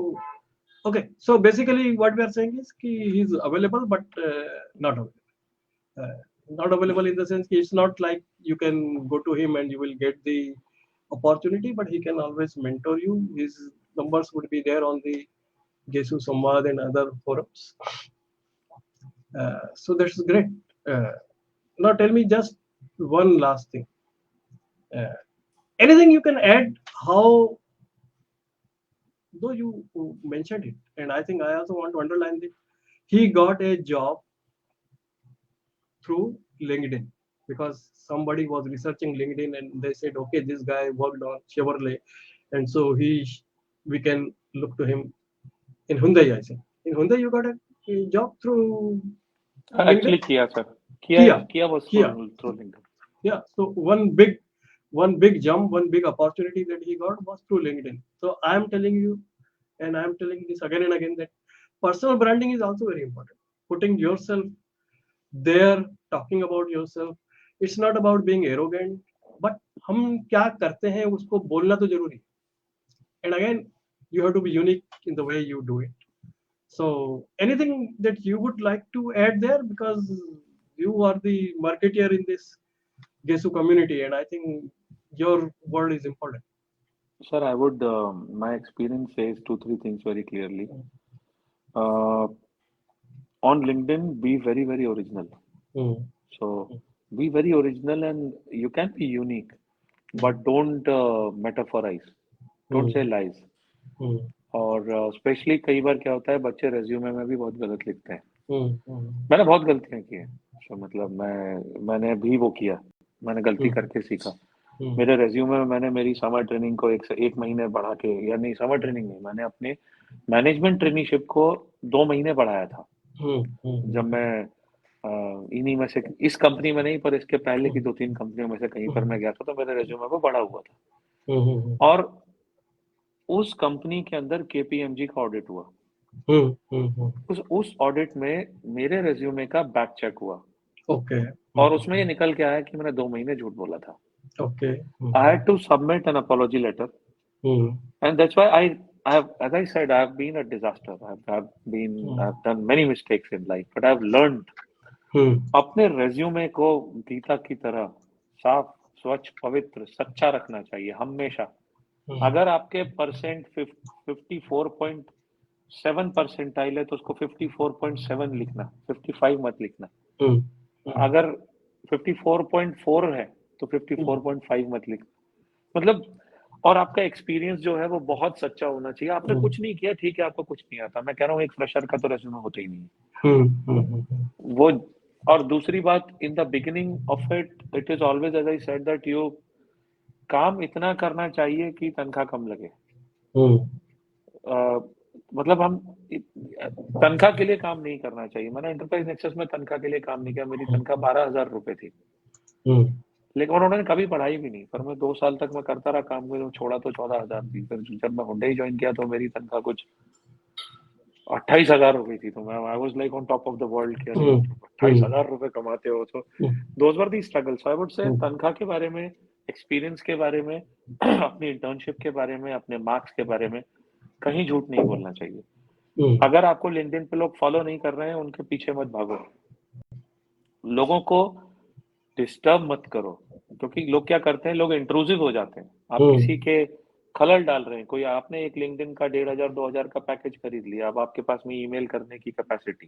okay. So basically, what we are saying is कि he is available, but not available. Not available in the sense कि it's not like you can go to him and you will get the opportunity, but he can always mentor you. His numbers would be there on the Gesu Samvad and other forums. So that's great. Now tell me just one last thing. Anything you can add how though you mentioned it, and I think I also want to underline that he got a job through LinkedIn because somebody was researching LinkedIn and they said, okay, this guy worked on Chevrolet, and so we can look to him in Hyundai. I think in Hyundai you got a job through LinkedIn. Actually, Kia, sir. Kia, Kia was Kia. through LinkedIn. Yeah. So one big jump, one big opportunity that he got was through LinkedIn. So I am telling you, and I am telling this again and again that personal branding is also very important. Putting yourself there, talking about yourself. It's not about being arrogant, but हम क्या करते हैं उसको बोलना तो जरूरी है. And again, you have to be unique in the way you do it. So anything that you would like to add there, because you are the marketeer in this Gesu community, and I think your word is important. Sir, I would, my experience says two, three things very clearly. Uh, on LinkedIn, be very, very original. Mm. So be very original and you can be unique, but don't metaphorize. Don't say lies. Mm. और specially कई बार क्या होता है बच्चे resume में भी बहुत गलत लिखते हैं. Mm. मैंने बहुत गलतियां की हैं. तो मतलब मैंने भी वो किया. मैंने गलती करके सीखा. मेरे रेज्यूमे में मैंने मेरी समर ट्रेनिंग को एक महीने बढ़ा के, या नहीं समर ट्रेनिंग नहीं, मैंने अपने मैनेजमेंट ट्रेनीशिप को 2 महीने बढ़ाया था. जब मैं इन्हीं में से इस कंपनी में नहीं पर इसके पहले की 2-3 कंपनियों में से कहीं पर मैं गया था तो मेरे रेज्यूमे में बढ़ा हुआ था. और उस कंपनी के अंदर केपीएमजी का ऑडिट हुआ. उस ऑडिट में मेरे रेज्यूमे का बैक चेक हुआ. ओके. और उसमें ये निकल के आया कि मैंने 2 महीने झूठ बोला था. Okay. I had to submit an apology letter, and that's why I have, as I said, I have been a disaster. I've done many mistakes in life, but I've learned. अपने रेज्यूमे को गीता की तरह साफ, स्वच्छ, पवित्र, सच्चा रखना चाहिए हमेशा. अगर आपके परसेंट 54.7 परसेंटाइल है तो उसको 54.7 लिखना, 55 मत लिखना. अगर 54.4 है तो 54.5 मत लिखना. मतलब, और आपका एक्सपीरियंस जो है वो बहुत सच्चा होना चाहिए. आपने कुछ नहीं किया, ठीक है, आपको कुछ नहीं आता. मैं कह रहा हूँ एक फ्रेशर का तो रेज्यूमे होता ही नहीं. वो, और दूसरी बात, in the beginning of it is always as I said that you काम इतना करना चाहिए कि तनख्वाह कम लगे. मतलब हम तनख्वाह के लिए काम नहीं करना चाहिए. मैंने एंटरप्राइज नेक्सस में तनख्वाह के लिए काम नहीं किया. मेरी तनख्वाह 12,000 रुपए थी. लेकिन उन्होंने कभी पढ़ाई भी नहीं. पर मैं 2 साल तक मैं करता रहा काम को. छोड़ा तो 14,000 थी. फिर जब मैं हुंडई ज्वाइन किया तो मेरी तनख्वाह कुछ 28,000 हो गई थी. तो मैं I was like on top of the world कि 28,000 रुपए कमाते हो. तो those were the struggles. I would say तनख्वाह के बारे में, एक्सपीरियंस के बारे में, अपनी इंटर्नशिप के बारे में, अपने मार्क्स के बारे में कहीं झूठ नहीं बोलना चाहिए. अगर आपको लिंक्डइन पे लोग फॉलो नहीं कर रहे हैं, उनके पीछे मत भागो. लोगों को डिस्टर्ब मत करो, क्योंकि लोग क्या करते हैं, लोग इंट्रूसिव हो जाते हैं. आप किसी के खलल डाल रहे हैं. कोई आपने एक लिंक्डइन का 1,500-2,000 का पैकेज खरीद लिया. अब आपके पास में ईमेल करने की कैपेसिटी.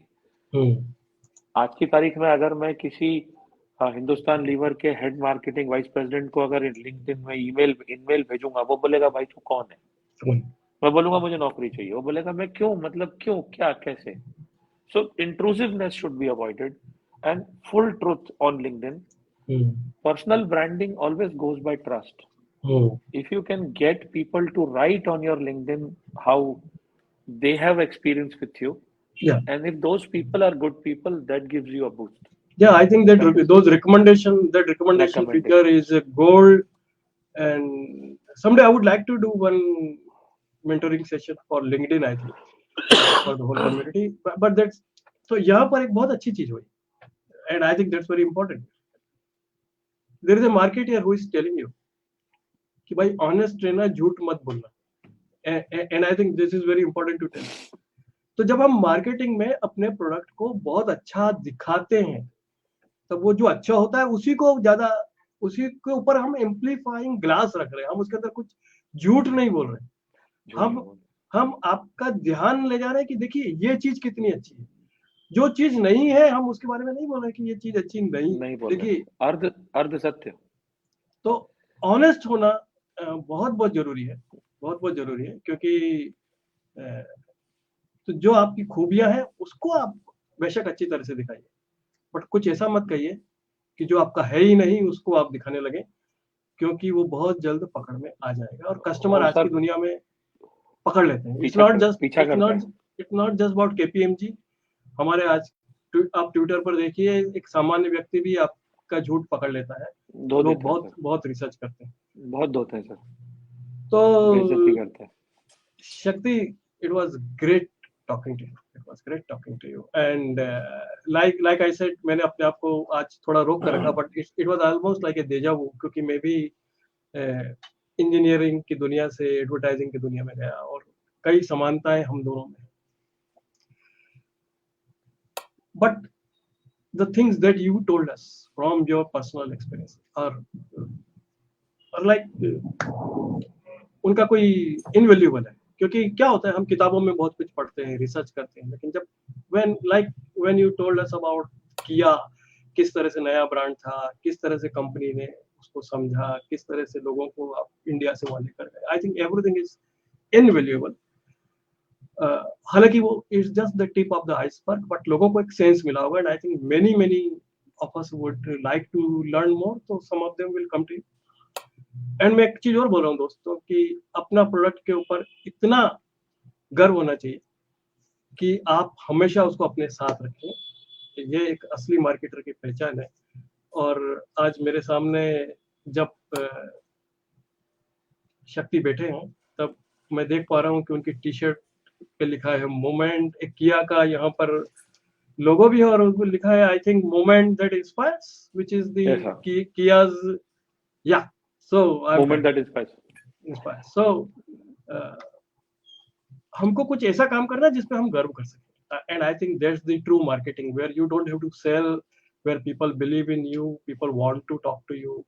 आज की तारीख में अगर मैं किसी हिंदुस्तान लीवर के हेड मार्केटिंग वाइस प्रेसिडेंट को अगर लिंक्डइन में ईमेल भेजूंगा, वो बोलेगा भाई तू कौन है. मैं बोलूंगा मुझे नौकरी चाहिए. वो बोलेगा मैं क्यों, मतलब क्यों, क्या, कैसे. So intrusiveness should be avoided and full truth on LinkedIn. Personal branding always goes by trust. If you can get people to write on your LinkedIn how they have experience with you, and if those people are good people, that gives you a boost. Yeah, I think that those recommendation figure is a gold. And someday I would like to do one mentoring session for LinkedIn, I think, for the whole community. But that's, so यहाँ पर एक बहुत अच्छी चीज हुई, and I think that's very important. There is a marketer who is telling you कि भाई honest रहना, झूठ मत बोलना. And I think this is very important to tell. तो जब हम मार्केटिंग में अपने प्रोडक्ट को बहुत अच्छा दिखाते हैं, तब वो जो अच्छा होता है उसी के ऊपर हम एम्पलीफाइंग ग्लास रख रहे हैं. हम उसके अंदर कुछ झूठ नहीं बोल रहे. हम आपका ध्यान ले जा रहे हैं कि देखिए ये चीज कितनी अच्छी है. जो चीज नहीं है हम उसके बारे में नहीं बोल रहे कि ये चीज अच्छी नहीं. देखिए अर्ध सत्य. तो ऑनेस्ट होना बहुत बहुत जरूरी है. बहुत बहुत जरूरी है, क्योंकि तो जो आपकी खूबियां हैं उसको आप बेशक अच्छी तरह से दिखाइए, बट कुछ ऐसा मत कहिए कि जो आपका है ही नहीं उसको आप दिखाने लगे, क्योंकि वो बहुत जल्द पकड़ में आ जाएगा और कस्टमर वो आज की सर दुनिया में पकड़ लेते हैं। पीछा करता है। It's not just about KPMG. हमारे आज आप ट्विटर पर देखिए, एक सामान्य व्यक्ति भी आपका झूठ पकड़ लेता है। धो लोग देता है बहुत सर, बहुत रिसर्च करते हैं। बहुत धोते हैं सर, तो बेइज्जती करते हैं। शक्ति, it was great talking to you. It was great talking to you. And like I said, मैंने अपने आप को आज थोड़ा रोक कर रखा, but it was almost like a deja vu, क्योंकि मैं भी इंजीनियरिंग की दुनिया से एडवर्टाइजिंग की दुनिया में गया और कई समानताएं हम दोनों में। But the things that you told us from your personal experience are like उनका कोई इनवैल्यूएबल है, क्योंकि क्या होता है हम किताबों में बहुत कुछ पढ़ते हैं, रिसर्च करते हैं, लेकिन जब when you told us about किया, किस तरह से नया ब्रांड था, किस तरह से कंपनी ने उसको समझा, किस तरह से लोगों को आप इंडिया से वहां लेकर गए, I think everything is invaluable. हालांकि वो it's just the tip of the iceberg, but लोगों को एक सेंस मिला होगा, and I think many of us would like to learn more, तो some of them will come to you. And मैं एक चीज और बोल रहा हूँ दोस्तों, कि अपना प्रोडक्ट के ऊपर इतना गर्व होना चाहिए कि आप हमेशा उसको अपने साथ रखें। ये एक असली मार्केटर की पहचान है। और आज मेरे सामने जब शक्ति बैठे हैं, तब मैं देख पा रहा हूँ कि उनकी टी शर्ट पे लिखा है मोमेंट, एक किया का यहाँ पर लोगो भी है, और उनको लिखा है I think moment that inspires, which is the Kia's, या so moment that inspires. So हमको कुछ ऐसा काम करना है जिसपे हम गर्व कर सकें, and I think that's the true marketing, where you don't have to sell, where people believe in you, people want to talk to you.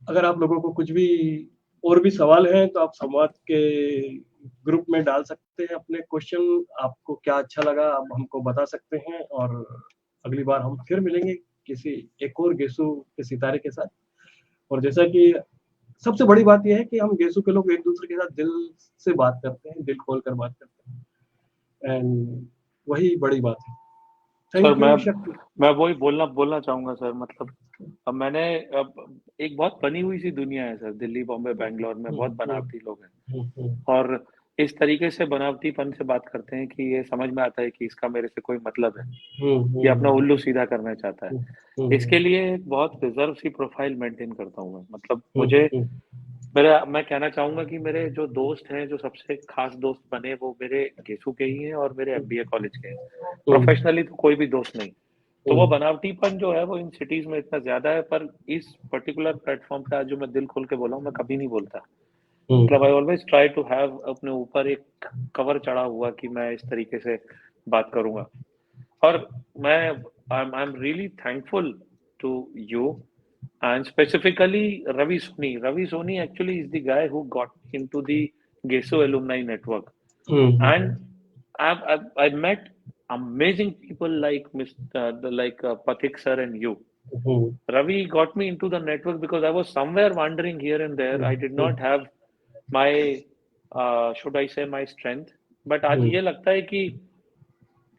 अगर आप लोगों को कुछ भी और भी सवाल हैं तो आप संवाद के ग्रुप में डाल सकते हैं अपने क्वेश्चन, आपको क्या अच्छा लगा आप हमको बता सकते हैं, और अगली बार हम फिर मिलेंगे किसी एक और गेसू के सितारे के साथ। और जैसा कि सबसे बड़ी बात यह है कि हम गेसू के लोग एक दूसरे के साथ दिल से बात करते हैं, दिल खोल कर बात करते हैं, एंड वही बड़ी बात है। सर मैं वही बोलना चाहूंगा सर, मतलब अब मैंने एक बहुत बनी हुई सी दुनिया है सर, दिल्ली बॉम्बे बैंगलोर में बहुत बनावटी लोग हैं, और इस तरीके से बनावटीपन से बात करते हैं कि ये समझ में आता है कि इसका मेरे से कोई मतलब है, ये अपना उल्लू सीधा करना चाहता है। इसके लिए बहुत रिजर्व सी प्रोफाइल मेंटेन करता हूँ मैं, मतलब मुझे मैं कहना चाहूंगा कि मेरे जो दोस्त हैं, जो सबसे खास दोस्त बने, वो मेरे गेसू के ही हैं और मेरे एमबीए कॉलेज के हैं। प्रोफेशनली तो कोई भी दोस्त नहीं। तो वो बनावटीपन जो है वो इन सिटीज में इतना ज्यादा है, पर इस पर्टिकुलर प्लेटफॉर्म पे आज जो मैं दिल खोल के बोला हूँ, मैं कभी नहीं बोलता। मतलब I always try to have अपने ऊपर एक कवर चढ़ा हुआ कि मैं इस तरीके से बात करूंगा। और मैं I am really thankful to you and specifically Ravi Soni. Ravi Soni actually is the guy who got me into the Geso alumni network. And I met amazing people like Pathik sir and you. Ravi got me into the network because I was somewhere wandering here and there. I did not have my should I say my strength. But आज ये लगता है कि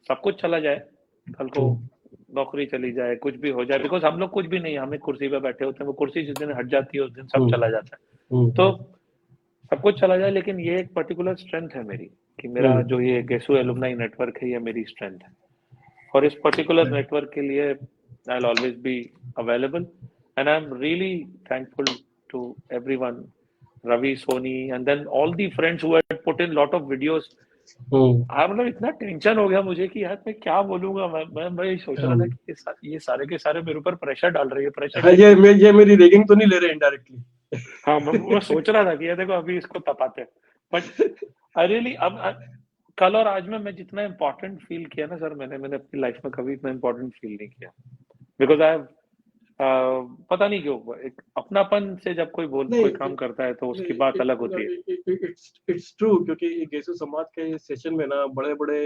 सब कुछ चला जाए, कल को नौकरी चली जाए, कुछ भी हो जाए, बिकॉज हम लोग कुछ भी नहीं, हम एक कुर्सी पे बैठे होते हैं, वो कुर्सी जिस दिन हट जाती है उस दिन सब चला जाता है। तो सब कुछ चला जाए, लेकिन ये एक पर्टिकुलर स्ट्रेंथ है मेरी कि मेरा जो ये गेसू एलुमनाई नेटवर्क है, ये मेरी स्ट्रेंथ है, और इस पर्टिकुलर नेटवर्क के लिए I will always be available, and I am really thankful to everyone, Ravi, Soni, and then all the friends who had put in lot of videos. मतलब इतना टेंशन हो गया मुझे कि यार मैं क्या बोलूंगा, मैं सोच रहा था कि ये सारे के सारे मेरे ऊपर प्रेशर डाल रही है। प्रेशर ये मेरी रेगिंग तो नहीं ले रहे इनडायरेक्टली? हाँ, मैं सोच रहा था कि ये देखो अभी इसको तपाते हैं, बट आई रियली अब कल और आज में मैं जितना इम्पोर्टेंट फील किया ना सर, मैंने अपनी लाइफ में कभी इतना इम्पोर्टेंट फील नहीं किया, बिकॉज आई हैव पता नहीं क्यों एक अपनापन से जब कोई काम करता है तो उसकी बात अलग होती है। इट्स ट्रू, क्योंकि गेसू समाज के सेशन में ना बड़े बड़े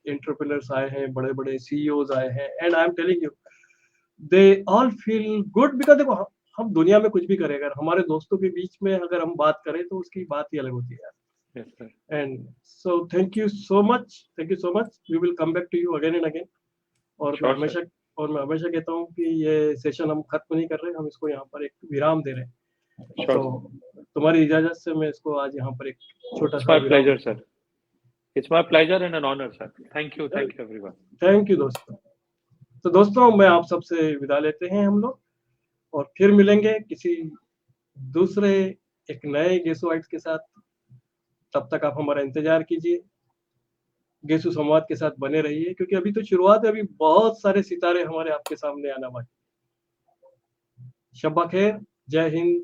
एंटरप्रेन्योर्स आए हैं, बड़े बड़े सीईओज आए हैं, and I am telling you they all feel good, because देखो हम दुनिया में कुछ भी करें, अगर हमारे दोस्तों के बीच में अगर हम बात करें तो उसकी बात ही अलग होती है। Yes, sir. And so thank you so much, we will come back to you again and again. और मैं Sure, sir. हमेशा कहता हूँ कि ये सेशन हम खत्म नहीं कर रहे, हम इसको यहाँ पर एक विराम दे रहे हैं। Sure. तो तुम्हारी इजाजत से मैं इसको आज यहाँ पर एक छोटा It's सा my विराम pleasure, sir. It's my pleasure and an honor, sir. Thank you everyone. Thank you दोस्तों। तो दोस्तों मैं आप सबसे विदा लेते हैं हम लोग, और फिर मिलेंगे किसी दूसरे एक नए गेसुआइट्स के साथ। तब तक आप हमारा इंतजार कीजिए, गेसु संवाद के साथ बने रहिए, क्योंकि अभी तो शुरुआत है, अभी बहुत सारे सितारे हमारे आपके सामने आना बाकी। शब्बा खैर, जय हिंद,